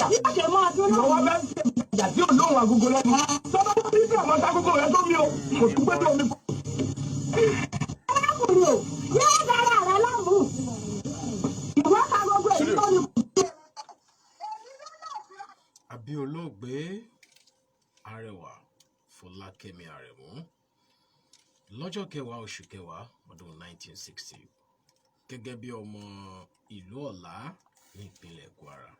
Speaker 4: yóò ṣe máa dún
Speaker 3: lọ́wọ́
Speaker 4: náà.
Speaker 3: bẹ́ẹ̀ ṣe ìjà tí ò lóhùn agogo lẹ́nu. Tọ́ba tó bí sí àwọn agogo rẹ̀ tó mi o. Kò tún gbé bí omi kù.
Speaker 4: Arákùnrin o, yóò dára rẹ̀ láàmú. Ìwọ ta gbogbo èyí tó ní kù.
Speaker 1: Àbí olóògbé Arẹwà Folake Aremu lọ́jọ́ kẹwàá oṣù kẹwàá ọdún 1960 gẹ́gẹ́ bí ọmọ ìlú Ọ̀lá ní ìpínlẹ̀ Kwara.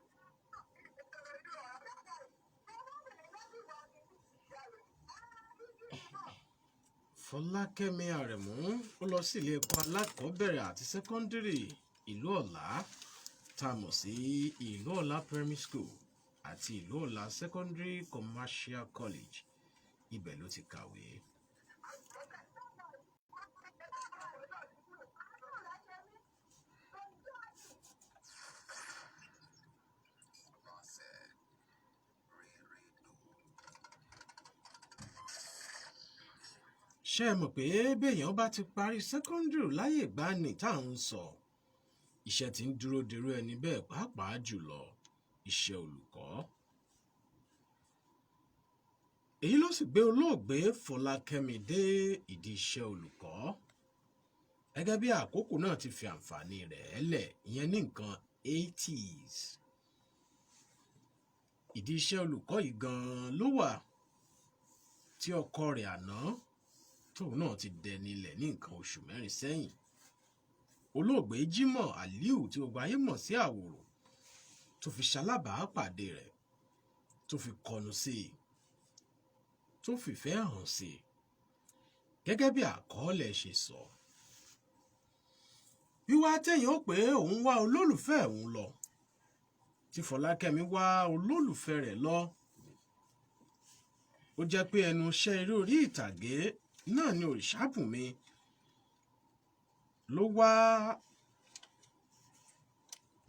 Speaker 1: Folake Aremu ó lọ sí ilé ẹ̀kọ́ alákọ̀ọ́bẹ̀rẹ̀ àti sẹ́kọ́ndírì ìlú Ọ̀lá tá a mọ̀ sí ìlú Ọ̀lá Primary School àti ìlú Ọ̀lá Secondary Commercial College. Ibẹ̀ ló ti kàwé. Ṣé ẹ mọ̀ pé béèyàn bá ti parí secondary láyé ìgbàanì tá à ń sọ, iṣẹ́ tí ń dúró derú ẹni bẹ́ẹ̀ pàápàá jùlọ iṣẹ́ olùkọ́. Èyí ló sì gbé olóògbé Folake dé ìdí iṣẹ́ olùkọ́. Gẹ́gẹ́ bí àkókò náà ti fi àǹfààní rẹ̀ lẹ̀, ìyẹn ní nǹkan 80s. Ìdí iṣẹ́ olùkọ́ yìí gan-an ló wà tí ọkọ rẹ̀ àná tóun náà ti dẹnilẹ̀ ní nǹkan oṣù mẹ́rin sẹ́yìn. Olóògbé Jímọ̀ Aliu tí gbogbo ayé mọ̀ sí Àwòrò tó fi ṣalábàápàdé rẹ̀, tó fi kọnu sí i, tó fìfẹ́ hàn sí i. Gẹ́gẹ́ bí àkọọ́lẹ̀ ṣe sọ, wíwá téèyàn ó pé òun wá olólùfẹ́ òun lọ, tí Folake wá olólùfẹ́ rẹ̀ lọ, ó jẹ́ pé ẹnu iṣẹ́ eré orí ìtàgé náà ni ORISABUNMI ló wá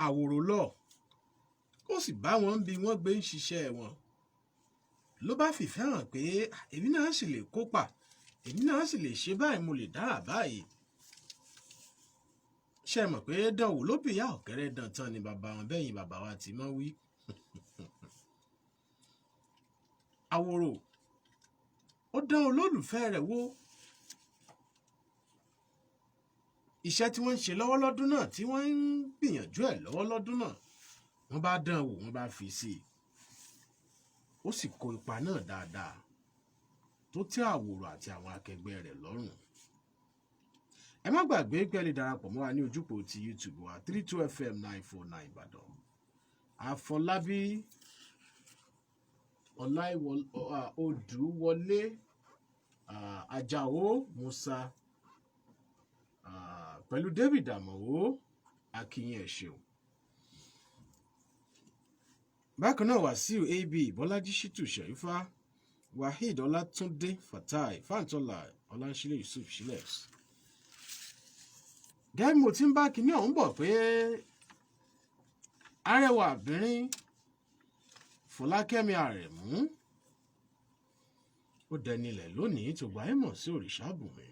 Speaker 1: àwòrò lọ ó sì bá wọn bí wọ́n gbé ń ṣiṣẹ́ wọn ló bá fìfẹ́ hàn pé èmi náà sì lè kópa èmi náà sì lè ṣe báyìí mo lè dára báyìí ṣe mọ̀ pé dánwò ló bìyà ọ̀kẹ́rẹ́ dán tán ni bàbá wọn bẹ́yìn bàbá wa ti mọ́ wí àwòrò ó dán olólùfẹ́ rẹ̀ wò iṣẹ́ tí wọ́n ń ṣe lọ́wọ́ lọ́dún náà tí wọ́n ń gbìyànjú ẹ̀ lọ́wọ́ lọ́dún náà wọ́n bá dán wò wọ́n bá fi sí i ó sì kó ipa náà dáadáa tó tẹ́ àwòrò àti àwọn akẹgbẹ́ rẹ̀ lọ́rùn ẹ má gbàgbé pé ẹ lè darapọ̀ mọ́ wa ní ojúpọ̀ ti YouTube wa 32FM 949 Ìbàdàn Àfọlábí Odùwọlé Àjàó Musa pẹ̀lú David Àmọ̀wó akínyìn ẹ ṣeun bákan náà Wàsíù AB Bọ́lájí Ṣítù Ṣẹ̀rífà Waheed Ọlátúndé Fatai Fáńtọ́lá Ọláńṣílẹ̀ Yusuf Shilex gẹ́gẹ́ mo ti ń bá kinní ọ̀hún bọ̀ pé arẹwà obìnrin Fọlákẹ́mi Àrẹ̀mú ó dẹnilẹ̀ lónìí tó gbà mọ̀ sí Òrìṣàbùnmi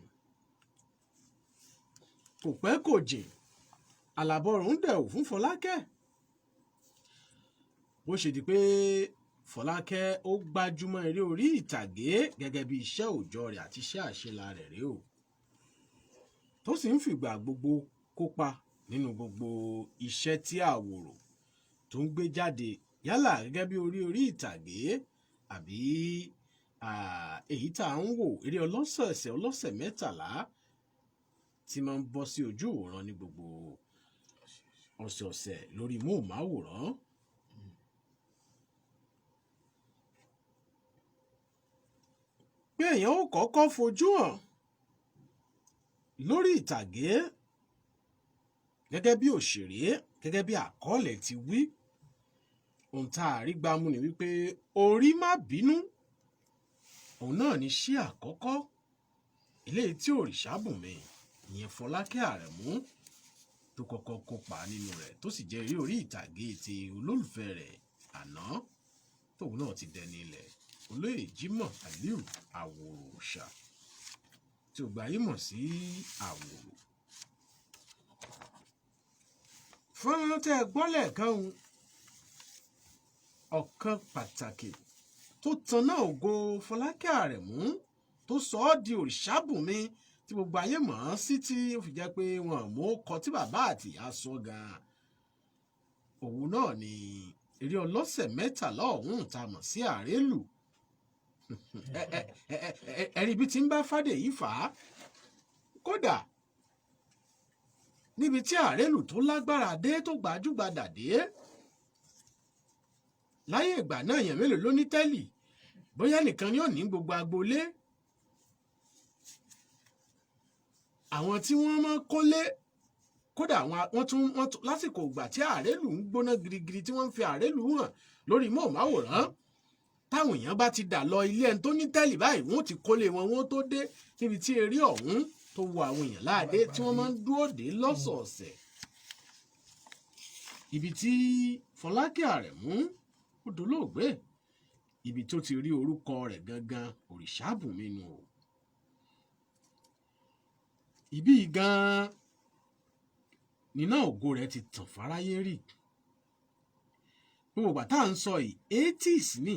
Speaker 1: kò pẹ́ kò jìn àlàbọ̀rùn dẹ̀wò fún Fọlákẹ́ bó ṣe di pé Fọlákẹ́ ó gbájúmọ́ eré orí ìtàgé gẹ́gẹ́ bí iṣẹ́ òòjọ́ rẹ̀ àti iṣẹ́ àṣelà rẹ̀ rèé o tó sì ń fìgbà gbogbo kópa nínú gbogbo iṣẹ́ tí àwòrò tó ń gbé jáde yálà gẹ́gẹ́ bí orí ìtàgé àbí èyí tá à ń wò eré ọlọ́sẹ̀ mẹ́tàlá tí máa ń bọ́ sí ojú ìwòran ní gbogbo ọ̀sẹ̀ọ̀sẹ̀ lórí móhùnmáwòrán. pé èèyàn ó kọ́kọ́ fojú hàn lórí ìtàgé gẹ́gẹ́ bí òṣèré gẹ́gẹ́ bí àkọọ́lẹ̀ ti wí ohun tá a rí gbámú ni wípé orí má bínú òun náà ní sí àkọ́kọ́ eléyìí tí Òrìṣàbùnmi ìyẹn Fọlákẹ́ Àrẹ̀mú tó kọ́kọ́ kópa nínú rẹ̀ tó sì jẹ́ eré orí ìtàgé ti olólùfẹ́ rẹ̀ àná tóun náà ti dẹni ilẹ̀ olóyè Jímọ̀ Aliu Àwòrò Òòṣà tí ò gbà yí mọ̀ sí Àwòrò. fọ́nrán tẹ́ ẹ gbọ́ lẹ́ẹ̀kan ọ̀kan pàtàkì tó tanná ògo Fọlákẹ́ Àrẹ̀mú tó sọ ọ́ di Òrìṣàbùnmi tí gbogbo ayé mọ̀ ọ́n sí tí ó fi jẹ́ pé wọn mú ọkọ tí bàbá àti ìyá sọ gan-an òun náà ni eré ọlọ́sẹ̀ mẹ́tàlá ọ̀hún tá a mọ̀ sí Àrélù ẹ̀rí bí ti ń bá fàdé yìí fà á kódà níbi tí Àrélù tó lágbára dé tó gbajúgbajà dé láyé ìgbà náà èèyàn mélòó ló ní tẹ́lì bóyá nìkan ni ó ní gbogbo agboolé àwọn tí wọ́n máa kólé kódà wọ́n tún lásìkò ìgbà tí Àrélù ń gbóná girigiri tí wọ́n ń fi Àrélù hàn lórí móhùnmáwòrán táwọn èèyàn bá ti dà lọ ilé ẹni tó ní tẹ́lì báyìí wọ́n ti kólé wọn tó dé níbi tí eré ọ̀hún tó wo àwọn èèyàn láàdé tí wọ́n máa ń dúró dé lọ́sọ̀ọ̀sẹ̀ ibi tí Fọlákẹ́ Àrẹ̀mú ó dolóògbé ibi tó ti rí orúkọ rẹ̀ gangan Òrìṣàbùnmi nù o ibi gan nínà ògo rẹ̀ ti tàn fáráyé rí gbogbo ìgbà tá à ń sọ yìí 80s ni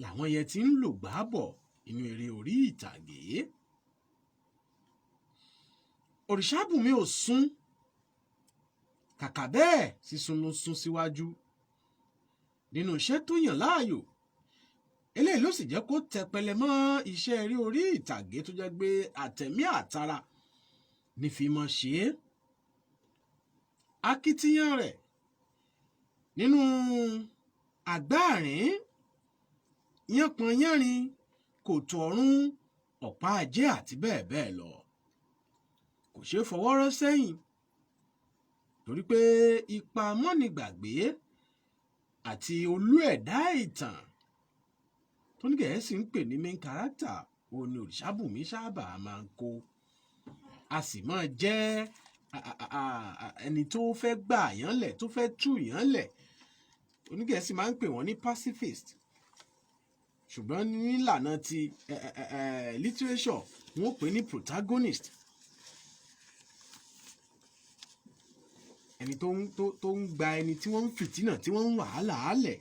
Speaker 1: làwọn yẹn ti ń lò gbáàbọ̀ inú eré orí ìtàgé Òrìṣàbùnmi ò sún kàkà bẹ́ẹ̀ sísun ló sún síwájú nínú iṣẹ́ tó yàn láàyò eléyìí ló sì jẹ́ kó tẹpẹlẹ mọ́ iṣẹ́ eré orí ìtàgé tó jẹ́ pé àtẹ̀mí àtara ní fi mọ́ ṣe é akitiyan rẹ̀ nínú àgbáàrín yánpọnyánrin kòtò ọ̀run ọ̀pá ajé àti bẹ́ẹ̀ bẹ́ẹ̀ lọ kò ṣeé fọwọ́ rọ́ sẹ́yìn torí pé ipa mọ́nigbàgbé àti olú ẹ̀dá ìtàn tó ní Gẹ̀ẹ́sì ń pè ní main character òun ni Òrìṣàbùnmi sábà máa ń kó a sì máa jẹ́ ẹni tó fẹ́ gbà yán lẹ̀ tó fẹ́ tú yán lẹ̀. Onígẹ̀ẹ́sì máa ń pè wọ́n ní pacifist, ṣùgbọ́n nílànà ti literature wọ́n pè ní protagonist. Ẹni tó ń gba ẹni tí wọ́n ń fìtínà tí wọ́n ń wàhálà álẹ̀.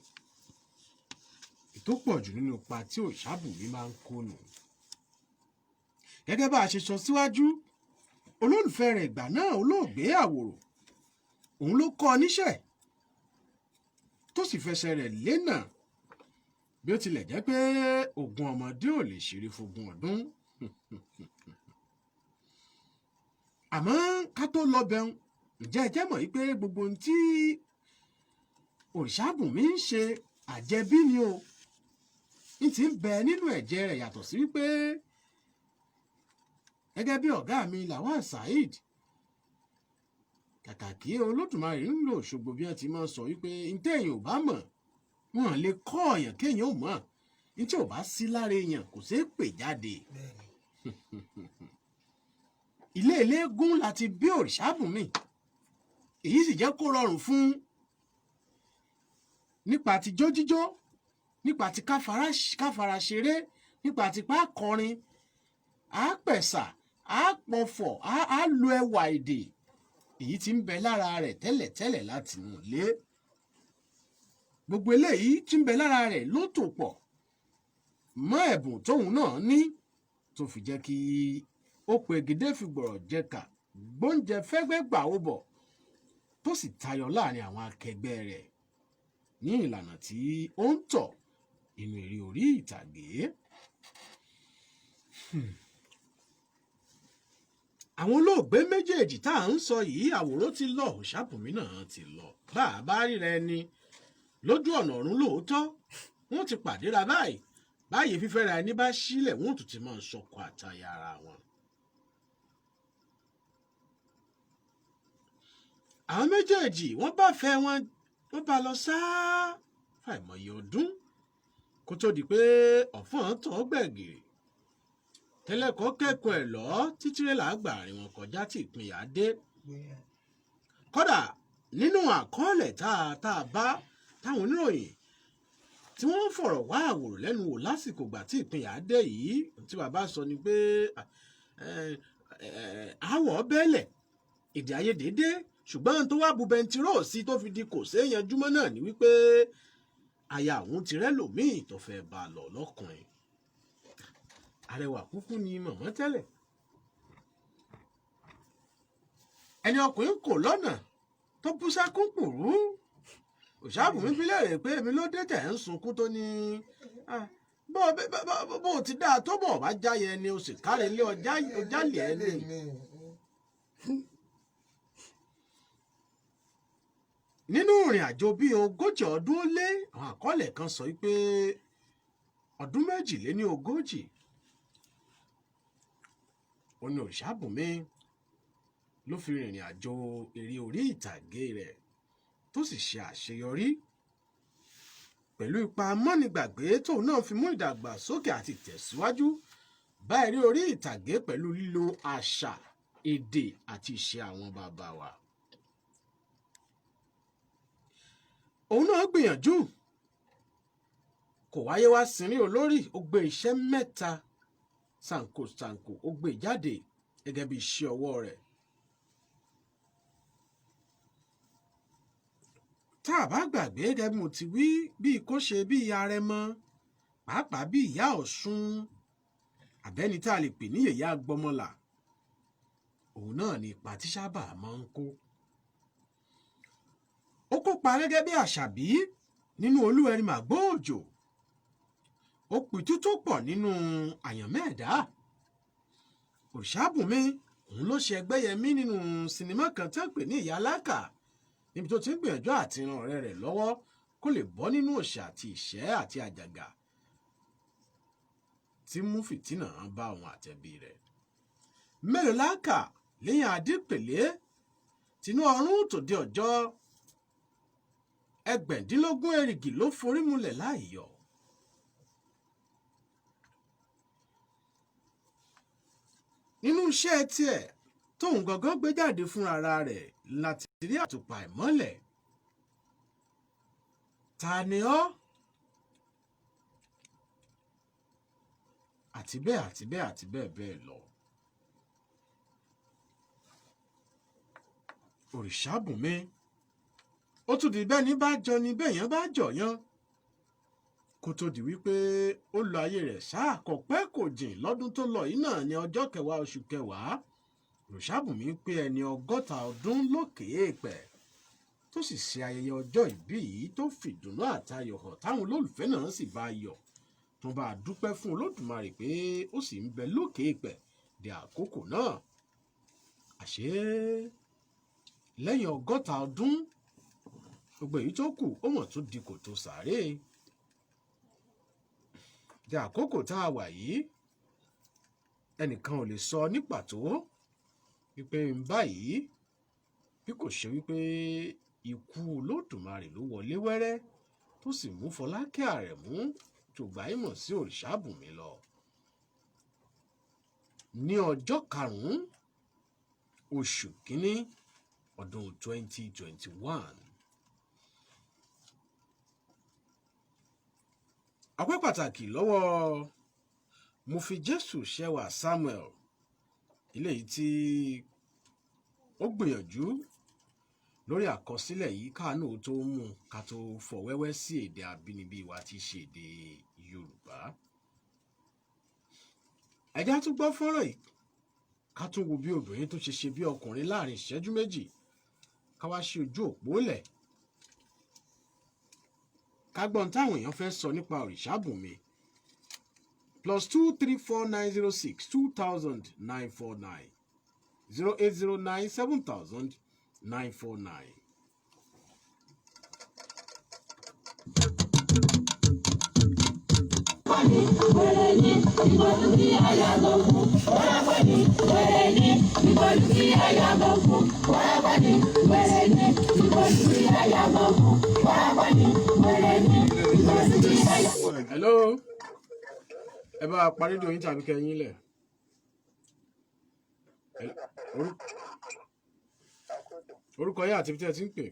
Speaker 1: Tó pọ̀ jù nínú ipa tí Òrìṣàbùnmí máa ń kó nù. Gẹ́gẹ́ bá a ṣe sọ síwájú, olólùfẹ́ rẹ̀ ìgbà náà olóògbé Àwòrò, òun ló kọ́ ọ níṣẹ́ tó sì fẹsẹ̀ rẹ̀ lénà, bí ó tilẹ̀ jẹ́ pé ogún ọmọdé ò lè ṣeré fógún ọdún. Àmọ́ ká tó lọ bẹun, ǹjẹ́ ẹ jẹ́ mọ̀ wípé gbogbo ohun tí Òrìṣàbùnmí ń ṣe àjẹbí ni o. Ní ti ń bẹ nínú ẹ̀jẹ̀ rẹ̀, yàtọ̀ sí wípé gẹ́gẹ́ bí ọ̀gá mi Lawal Saheed, kàkà kí Olódùmarè ń lò Òṣogbo bí wọ́n ti máa sọ wípé ntẹ́ èèyàn ò bá mọ̀ wọn lè kọ́ ọ̀yàn kéèyàn ò mọ̀, ntí ò bá sí lára èèyàn kò ṣeé pè jáde. Ilé eléégún láti bí Òrìṣàbùnmí, èyí sì jẹ́ kó rọrùn fún nípa ti jójíjó, nípa ti káfara ṣeré, nípa ti pa kọrin, á pẹ̀sà, á pọ̀fọ̀, á lo ẹwà èdè èyí tí ń bẹ lára rẹ̀ tẹ́lẹ̀tẹ́lẹ̀ láti inú ilé. Gbogbo eléyìí tí ń bẹ lára rẹ̀ ló tò pọ̀ mọ́ ẹ̀bùn tóun náà ní, tó fi jẹ́ kí ó pegedé fi gbọ̀rọ̀ jẹ̀ka gbóúnjẹ fẹ́gbẹ́ gbà ó bọ̀, tó sì tayọ láàrin àwọn akẹgbẹ́ rẹ̀ ní ìlànà tí ó ń tọ̀ nínú eré orí ìtàgé. Àwọn olóògbé méjèèjì tá à ń sọ yìí, Àwòrò ti lọ, Òrìṣàbùnmí náà ti lọ. Bá a bá ríra ẹni lójú ọ̀nà ọ̀run lóòótọ́, wọ́n ti pàdéra báyìí. Báyìí fífẹ́ra ẹni bá sílẹ̀, wọ́n tún ti máa sọkọ àtaya ara wọn. Àwọn méjèèjì wọ́n bá fẹ́ wọn, wọ́n bá lọ sáá fàìmọye ọdún kó tó di pé ọ̀fọ̀n tọ́ gbẹ̀gìrì. Tẹ́lẹ̀kọ́ kẹ́kọ̀ọ́ ẹ̀ lọ títírélà gbàrin wọn kọjá tí ìpínyà dé. Kódà nínú àkọọ́lẹ̀ tá a bá táwọn oníròyìn tí wọ́n fọ̀rọ̀ wá Àwòrò lẹ́nu wò lásìkò ìgbà tí ìpínyà dé yìí, tí bàbá sọ ni pé àwọ̀ bẹ́lẹ̀, èdè àìyedè dé, ṣùgbọ́n tó wá bu bẹntiróò sí tó fi di kò séyanjúmọ́ náà ni wípé aya àwọn ti rẹ́lòmíì tó fẹ́ bá a lọ lọ́kùnrin. Arẹwà kúkú ni mọ̀mọ́ tẹ́lẹ̀. Ẹni ọkùnrin kò lọ́nà tó bú sákún pòrú. Òrìṣàbùnmí fi léèrè pé èmi ló dé tẹ̀ ń sunkún tó ní bó ti dáa tó bọ̀ bá jáyẹ ni o sì kárẹ̀ lé ọjálẹ̀ ẹni. Nínú ìrìn àjò bíi 40 ọdún ó lé, àwọn àkọọ́lẹ̀ kan sọ wípé ọdún 42 ó ní Òrìṣàbùnmí ló fi rìnrìn àjò eré orí ìtàgé rẹ̀ tó sì ṣe àṣeyọrí pẹ̀lú ipa mọ́nigbàgbé tóun náà fi mú ìdàgbàsókè àti ìtẹ̀síwájú bá eré orí ìtàgé pẹ̀lú lílo àṣà, èdè àti ìṣe àwọn bàbá wa. Òun náà gbìyànjú, kò wáyé wá sinrí olórí, ó gbé iṣẹ́ 3 ṣàǹkóṣàǹkó ó gbé jáde gẹ́gẹ́ bí iṣẹ́ ọwọ́ rẹ̀. Tá a bá gbàgbé, gẹ́gẹ́ bí mo ti wí, bíi kó ṣe bíi Arẹmọ, pàápàá bíi Ìyá Ọ̀ṣun, àbẹ́ni tá a lè pè ní Yèyé Agbọmọlà, òun náà ni ipa tí sábà máa ń kó. Ó kópa gẹ́gẹ́ bí Àṣàbí nínú Olúwẹ̀rí Màgbó Òjò. Ó pitú tó pọ̀ nínú Àyànmẹ́ẹ̀dá. Òrìṣàbùnmí òun ló ṣe Ẹgbẹ́yẹmí nínú sinimá kan tí wọ́n pè ní Ìyá Alákà, níbi tó ti ń gbìyànjú àti ran ọ̀rẹ́ rẹ̀ lọ́wọ́ kó lè bọ́ nínú òṣì àti ìṣẹ́ àti àjàgà tí mú fìtínà bá òun àtẹ̀bí rẹ̀. Mélòó láǹkà lẹ́yìn Adépèlé tinú ọ̀run tòde ọjọ́ 18 èrìgì ló forí mulẹ̀ láìyọ̀. Nínú iṣẹ́ tiẹ̀ tóun gangan gbé jáde fún ara rẹ̀ láti rí àtùpà ìmọ́lẹ̀. Ta ni ọ́? Àti bẹ́ẹ̀ àti bẹ́ẹ̀ àti bẹ́ẹ̀ bẹ́ẹ̀ lọ. Òrìṣàbùnmi, ó tún di bẹ́ẹ̀ ní bá jọ ni bẹ́ẹ̀yàn bá jọ̀yàn. Kó tó di wípé ó lọ ayé rẹ̀ ṣáà kò pẹ́ kò jìn lọ́dún tó lọ yìí náà ní ọjọ́ 10 oṣù 10. Òrìṣàbùnmi pé ẹni 60 ọdún lókè èèpẹ̀ tó sì ṣe ayẹyẹ ọjọ́ ìbí yìí tó fìdùnnú àtayọ̀ hàn táwọn olólùfẹ́ náà sì bá yọ̀ tó bá dúpẹ́ fún Olódùmarè pé ó sì ń bẹ lókè èèpẹ̀ di àkókò náà. Àṣé lẹ́yìn 60 ọdún gbogbo èyí tó kù ó mọ̀ tún di kòtò sàárè. Di àkókò tá a wà yìí ẹnìkan ò lè sọ ní pàtó wípé ń báyìí bí kò ṣe wípé ikú Olódùmarè ló wọlé wẹ́rẹ́ tó sì mú Folake Aremu tó gbáyìmọ̀ sí Òrìṣàbùnmi lọ. Ní ọjọ́ 5 oṣù kìíní ọdún 2021. Ọpẹ́ pàtàkì lọ́wọ́ mo fi Jésù ṣẹwà Samuel ilé yìí tí ó gbìyànjú lórí àkọsílẹ̀ yìí káàánú tó mú ká tó fọ̀ wẹ́wẹ́ sí èdè abínibí wa tí ṣe èdè Yorùbá. Ẹjá tún gbọ́ fọ́nrán yìí ká tún wo bí obìnrin tó ṣe bí ọkùnrin láàrin ìṣẹ́jú méjì ká wá ṣe ojú òpó lẹ̀ ká gbọ́n táwọn èèyàn fẹ́ sọ nípa Òrìṣàbùnmi. +23490620949 080970949. Hello. Ẹ bá parí rédíò yín tàbí kẹyìn lẹ̀. Orúkọ yín àti ibi tí ẹ ti ń pè.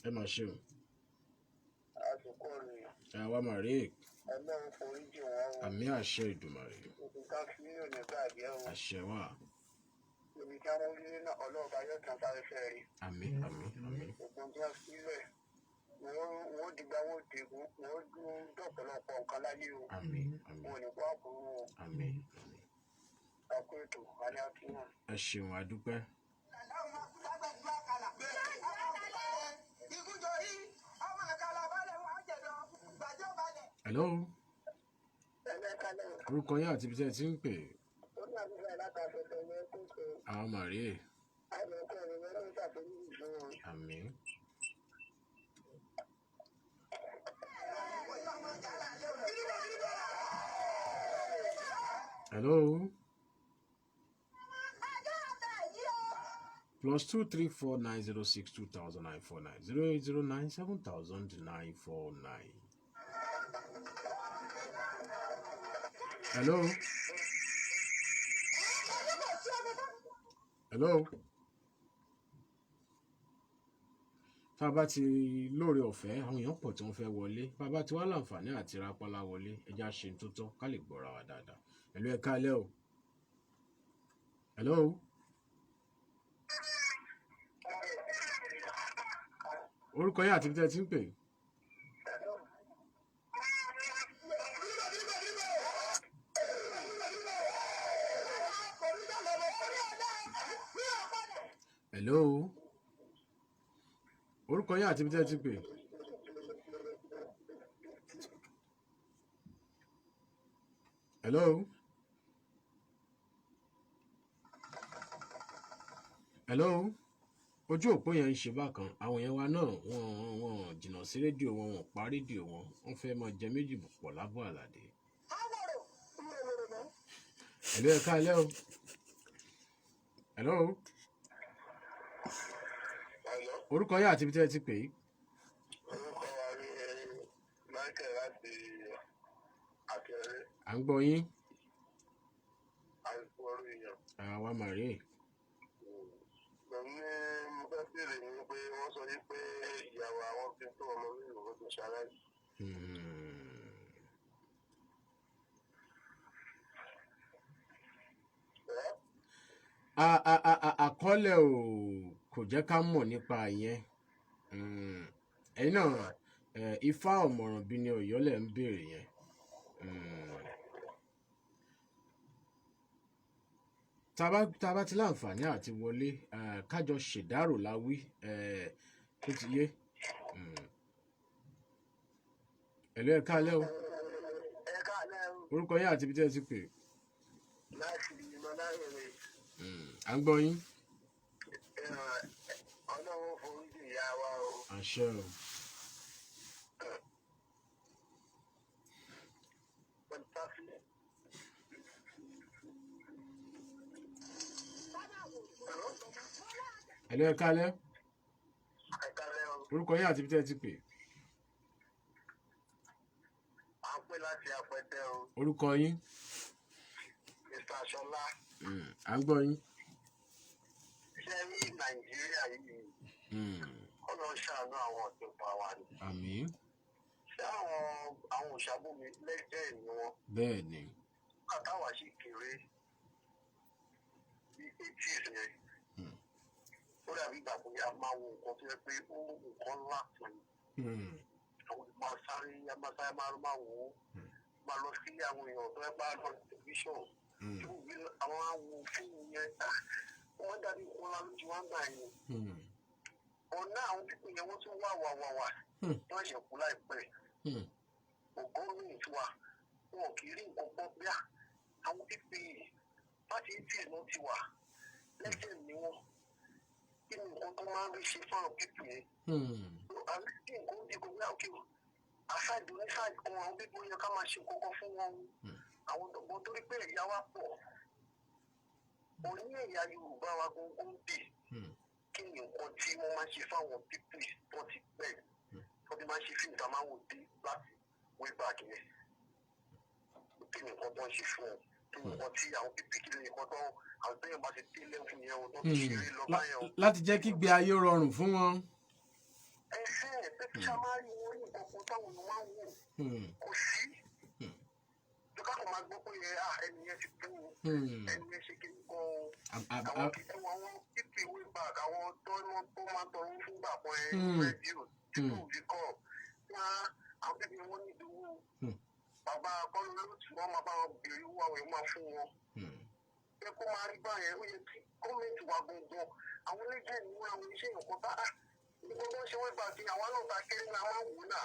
Speaker 1: Ẹ máa ṣe o. Ẹ wá máa rí èkó. Àmì àṣẹ Ìdùmarè. Àṣẹ wà. Àmín àmín àmín.
Speaker 5: Wọ́n dìgbà wọ́n dìgún wọ́n dún dọ̀pọ̀lọpọ̀ nǹkan láyé o.
Speaker 1: Àmín àmín.
Speaker 5: Wọ́n ní kó àbúrò o.
Speaker 1: Àmín àmín.
Speaker 5: Àkó ètò alẹ́ àtúnwọ̀n.
Speaker 1: Ẹ ṣeun àdúpẹ́. Hello. Orúkọ yín àti ibi tí ẹ ti ń pè. Àwọn màrí. Àmín. Hello. +23490620949 080970949. Hello. Hello. Tá a bá ti lóore ọ̀fẹ́ àwọn èèyàn pọ̀ tí wọ́n fẹ́ wọlé bá a bá ti wá láǹfààní àti rápálá wọlé ẹjá ṣe tó tọ́ ká lè gbọ́ra wa dáadáa. Hello, ẹ káalẹ́ o. Hello. Orúkọ yín àti ibi tí ẹ ti ń pè. Hello. Orúkọ yín àti ibi tí ẹ ti ń pè. Hello. Hello. Ojú òpó yẹn ń ṣe bákan àwọn yẹn wa náà wọ́n jìnnà sí rédíò wọn pa rédíò wọn wọ́n fẹ́ máa jẹ méjì pọ̀ lábọ̀ àlàdé. Hello, ẹ káalẹ́ o. Hello. Orúkọ yín àti ibi tí ẹ ti pè é.
Speaker 5: Orúkọ wa ni Michael láti Akẹrẹ.
Speaker 1: À ń gbọ́ yín.
Speaker 5: àìsàn orí èèyàn.
Speaker 1: àwa màrí.
Speaker 5: Ní mo fẹ́ bèèrè ní pé wọ́n sọ pé ìyàwó àwọn fi tó ọmọ mélòó ló ti ṣaláì.
Speaker 1: Àkọọ́lẹ̀ kò jẹ́ ká mọ̀ nípa ìyẹn. Ẹ̀yin náà ifá ọ̀mọ̀ràn bí ni Ọ̀yọ́ lẹ̀ ń béèrè yẹn. Tá bá ti láǹfààní àti wọlé kájọ ṣèdárò láwí tó ti yé. Ẹ̀lú ẹ káalẹ́ o.
Speaker 5: Ẹ káalẹ́ o.
Speaker 1: Orúkọ yín àti ibi tí ẹ ti pè.
Speaker 5: Láti ìmọ̀ láyé rẹ̀.
Speaker 1: À ń gbọ́ yín.
Speaker 5: Ọlọ́run foríjì ìyá wa o.
Speaker 1: Àṣẹ o. Ẹ̀lú ẹ káalẹ́.
Speaker 5: Ẹ káalẹ́ o.
Speaker 1: Orúkọ yín àti ibi tí ẹ ti pè.
Speaker 5: À ń pè láti Apẹtẹ o.
Speaker 1: Orúkọ yín.
Speaker 5: Mr. Ṣọlá.
Speaker 1: À ń gbọ́ yín.
Speaker 5: Ṣé rí Nàìjíríà yìí? Ọlọ́run ṣàánú àwọn ìjọba wa ni.
Speaker 1: Àmín.
Speaker 5: Ṣé àwọn òṣàbùnmi lẹ́jẹ̀ ni wọ́n?
Speaker 1: Bẹ́ẹ̀ ni.
Speaker 5: Nígbà táwa sì kéré ní 80s yẹn, ó dàbí ìgbà bóyá máa wo nǹkan tó yẹ pé ó nǹkan ńlá fún un. Àwọn máa sáré máa wò ó, máa lọ sí àwọn èèyàn tó yẹ pé á lọ sí tẹlifíṣọ̀n. Àwọn awo fíìmù yẹn wọ́n dàbí kọ́lá lójú wọn gbà yẹn. Ọ̀nà àwọn pípín yẹn wọ́n tún wà wọ́n ṣe kú láìpẹ́. Gọ́ọ̀mẹ̀ntì wa wọn kì í rí nǹkan gbọ́ bíà àwọn pípín yìí láti 80s ló ti wà lẹ́sẹ̀ ni wọ́n. Kí ni nǹkan tó máa ń rí ṣe fáwọn pípín yẹn? Àbí kí nǹkan di gbogbo òkè àṣàjò ní ṣáàjì kan àwọn pípín yẹn ká máa ṣe kọ́kọ́ fún wọn. Àwọn ọ̀dọ́gbọ́n torí pé ẹ̀yà wa pọ̀. Òní ẹ̀yà Yorùbá wa gbogbo ń bì. Kí ni nǹkan tí wọ́n máa ń ṣe fáwọn pípín tó ti pẹ́ tó ti máa ń ṣe fíìmù tá a máa ń wò dé láti way back yẹn? Kí ni nǹkan tó ń ṣe fún wọn? Kí ni nǹkan tí àwọn pípín kí ni nǹkan tó àwọn tó yẹn bá ti dé lẹ́fún yẹn o tó ti ṣeré lọ báyẹn o?
Speaker 1: Láti jẹ́ kí gbé ayé rọrùn fún wọn.
Speaker 5: Pé kí a máa rí wọn ní nǹkan kan táwọn èèyàn máa ń wò kò sí. Dọ́kà kò máa gbọ́ pé ẹni yẹn ti kú ẹni yẹn ṣe kí n kọ́ àwọn kìtìwọ́ àwọn pípín way back àwọn tó máa tọrọ fún gbàgbọ́ rédíò tí kò fi kọ́ àwọn pípín wọn ní ìdúró bàbá akọ́lù lóòtù wọn máa bá wọn bèrè owó àwọn èèyàn máa fún wọn. Pé kó máa rí báyẹn ó yẹ kí gọ́ọ̀mẹ̀ntì wa gbọ̀ngàn àwọn oníjẹ́ ìlú àwọn iṣẹ́ ìyọ̀kan bá nígbà tó ń ṣe way back àwọn náà bá kéré náà máa wò náà.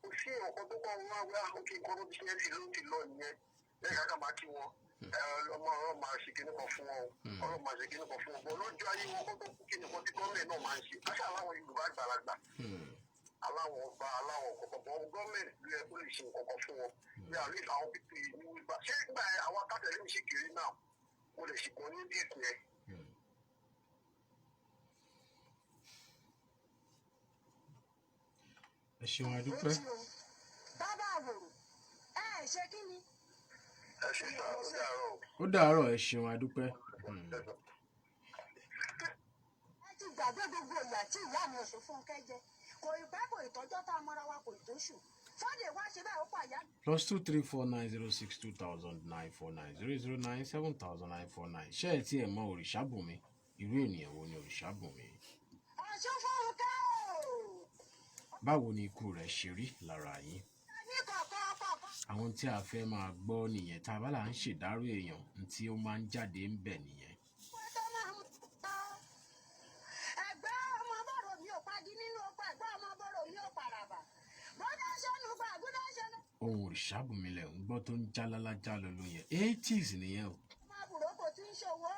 Speaker 5: Kò sí ọ̀kan tó kọ́ wọn wá òkè nǹkan tó ti ṣe é ló ti lọ nìyẹn lẹ́yìn káká máa kí wọn ọmọ ọ̀rọ̀ máa ṣe kíní kan fún wọn ọ̀rọ̀ máa ṣe kíní kan fún wọn bọ̀ lójú ayé wọn kó tó kú kíní kan tí gọ́ọ̀mẹ̀ntì náà máa ń ṣe káṣá aláwọ̀ Yorùbá àgbàlagbà aláwọ̀ ọba aláwọ̀ kọ̀ọ̀kan bọ̀ gọ́ọ̀mẹ̀ntì ló yẹ kó lè ṣe nǹkan kan fún wọn ní àlè àwọn pípé ní wíwá ṣé nígbà àwọn akátẹ̀lé mi ṣe kiri náà mo lè ṣìkọ́ ní díìsì yẹn.
Speaker 1: Ẹ ṣeun adúpẹ́.
Speaker 4: Bàbá àwòrò ṣe kí ni?
Speaker 5: Ẹ ṣe sá ó dàárọ̀.
Speaker 1: Ó dàárọ̀ ẹ ṣeun adúpẹ́.
Speaker 4: Ẹ ti gbàgbé gbogbo ìyà tí ìyá mi ọ̀ṣun fún kẹ́jẹ kò ì pẹ́ kò ìtọ́jọ́ tá a mọ́ra wa kò ì tó ṣù fọ́dẹ̀ wá ṣe bẹ́ẹ̀ ó pàyà.
Speaker 1: +23490620949 009700949 ṣé ẹ tí ẹ mọ Òrìṣàbùnmi irú ènìyàn wo ni Òrìṣàbùnmi?
Speaker 4: Ọ̀ṣun fún kẹ́ o.
Speaker 1: Báwo ni ikú rẹ̀ ṣe rí lára yín? Àwọn tí a fẹ́ máa gbọ́ nìyẹn tá a bá là ń ṣèdárò èèyàn tí ó máa ń jáde ń bẹ̀ nìyẹn.
Speaker 4: Ẹgbẹ́ ọmọ bọ̀rọ̀ mi ò pagi nínú ọkọ̀ ẹgbẹ́ ọmọ bọ̀rọ̀ mi ò paraba. Bọ́dá ṣẹ́nu gba àgúdá ṣẹ́nu.
Speaker 1: Ohun Òrìṣàbùnmi lẹ̀ ń gbọ́ tó ń jálálá jálolo yẹn 80s nìyẹn o.
Speaker 4: Ọmọ àbúrò kò tí ń ṣòwò.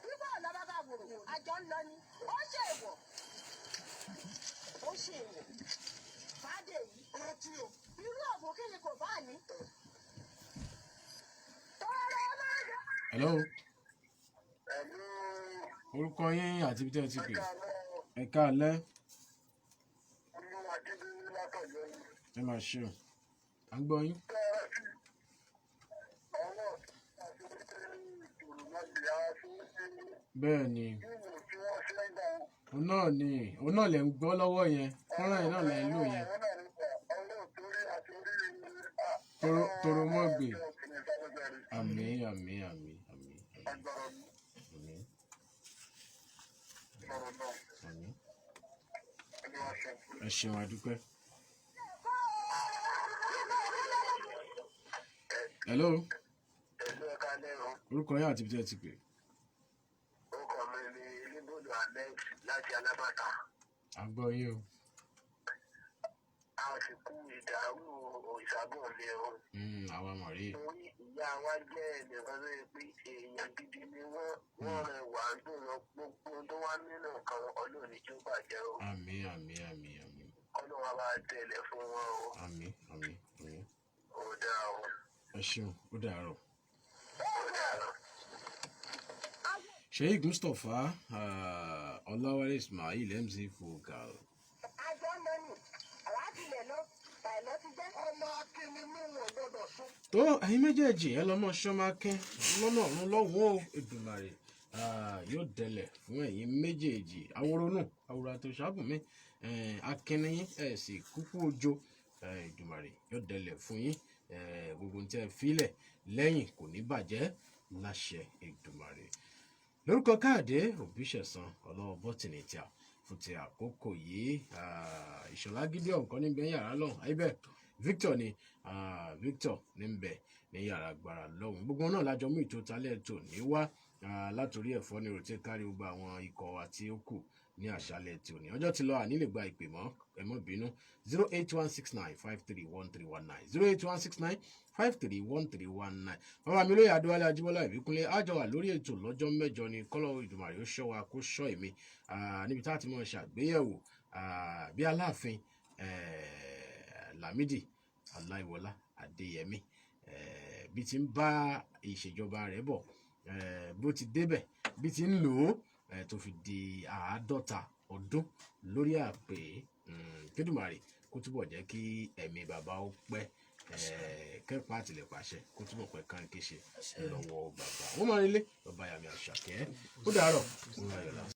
Speaker 4: Bíbọ̀ lọ́bàbà àbúrò àjọ ń lọ ni ó ṣe èèwọ̀. Ó ṣe èèwọ̀. Fàdé yìí rántí o. Irú ọ̀bùn kí ni kò bá ní?
Speaker 1: Hello. Orúkọ yín àti ibi tí ẹ ti pè. Ẹ káalẹ́. Ẹ máa ṣe o. À ń gbọ́ yín. bẹ́ẹ̀ ni òun náà lè ń gbọ́ lọ́wọ́ yẹn fọ́nrán yẹn náà lè ń lò yẹn toro mọ́ gbè àmín àmín àmín àmín àmín àmín ẹ ṣeun adúpẹ́. hello orúkọ yẹn àti ibi tí ẹ ti pè.
Speaker 5: orúkọ mi ni Líbòlù Alex láti Alábàtà.
Speaker 1: àgbọ̀ yín o.
Speaker 5: a sì kú Ìdárò Òrìṣàbùnmi o.
Speaker 1: àwa mọ̀ rí.
Speaker 5: torí ìyá wa jẹ́ ẹnìkan tó yẹ pé èèyàn gidi ni wọ́n rẹwà ń dùn lọ gbogbo tó wá nínú nǹkan Ọlọ́run ní tó bàjẹ́ o.
Speaker 1: àmín àmín àmín àmín.
Speaker 5: Ọlọ́run wa bá tẹ̀lé fún wọn o.
Speaker 1: àmín àmín àmín.
Speaker 5: ó dáa o.
Speaker 1: ẹ ṣeun ó dàárọ̀.
Speaker 5: ó dáa.
Speaker 1: Sheikh Mustapha Ọláwálé Ismail MC Fogal.
Speaker 4: àjọ mọ́nì àwádìílẹ̀ lọ bàìlọ́ ti jẹ́.
Speaker 3: ọmọ akínní mú wọn gbọ́dọ̀ sún.
Speaker 1: tó ẹ̀yin méjèèjì ẹ lọ́mọ ṣọ́mákẹ́ lọ́nà ọ̀run lọ́wọ́ Èdùmàrè yóò dẹlẹ̀ fún ẹ̀yin méjèèjì àwòrán àti Òṣàbùnmí akínníyín ẹ̀ sì kúkú ojo Èdùmàrè yóò dẹlẹ̀ fún yín gbogbo ní tẹ́ ẹ fílẹ̀ lẹ́yìn kò ní bàjẹ́ láṣẹ Èdùmàrè. lórúkọ Káàdé Òbíṣẹ̀san ọlọ́wọ́ bọ́tìnì tí a fún ti àkókò yìí Ìṣọ̀lá Gideon kan níbẹ̀ yàrá lọ́hùn ayébẹ̀ Victor ni Victor níbẹ̀ ní yàrá gbára lọ́hùn gbogbo náà lájọ mú ìtò talẹ̀ tò ní wá látòrí ẹ̀fọ́ ní rotí kárí gbogbo àwọn ikọ̀ àti òkú ní àṣálẹ̀ tí ò ní ọjọ́ ti lọ àní lè gba ìpè mọ́ ẹ má bínú 08169531319 08169531319 bàbá mi lóye Adéwálé Ajíbọ́lá Ìbíkúnlé àjọ wà lórí ètò lọ́jọ́ mẹ́jọ ni kọ́lọ́ Ìdùmarè ó ṣọ́ wa kó ṣọ́ èmi níbi tá a ti mọ̀ ṣàgbéyẹ̀wò bí Aláàfin Lámídì Aláìwọlá Adéyẹmí bí ti ń bá ìṣèjọba rẹ̀ bọ̀ bó ti débẹ̀ bí ti ń lò ó tó fi di 50 ọdún lórí àpè Kédùmarè kó túbọ̀ jẹ́ kí ẹ̀mí bàbá ó pẹ́ kẹ́pà àtìlẹ̀ pàṣẹ kó túbọ̀ pẹ́ kán kéṣe lọ́wọ́ bàbá wọn máa ń lé bàbá yàmi Àṣàkẹ́ ó dàárọ̀ ó ráyọ̀ lásán.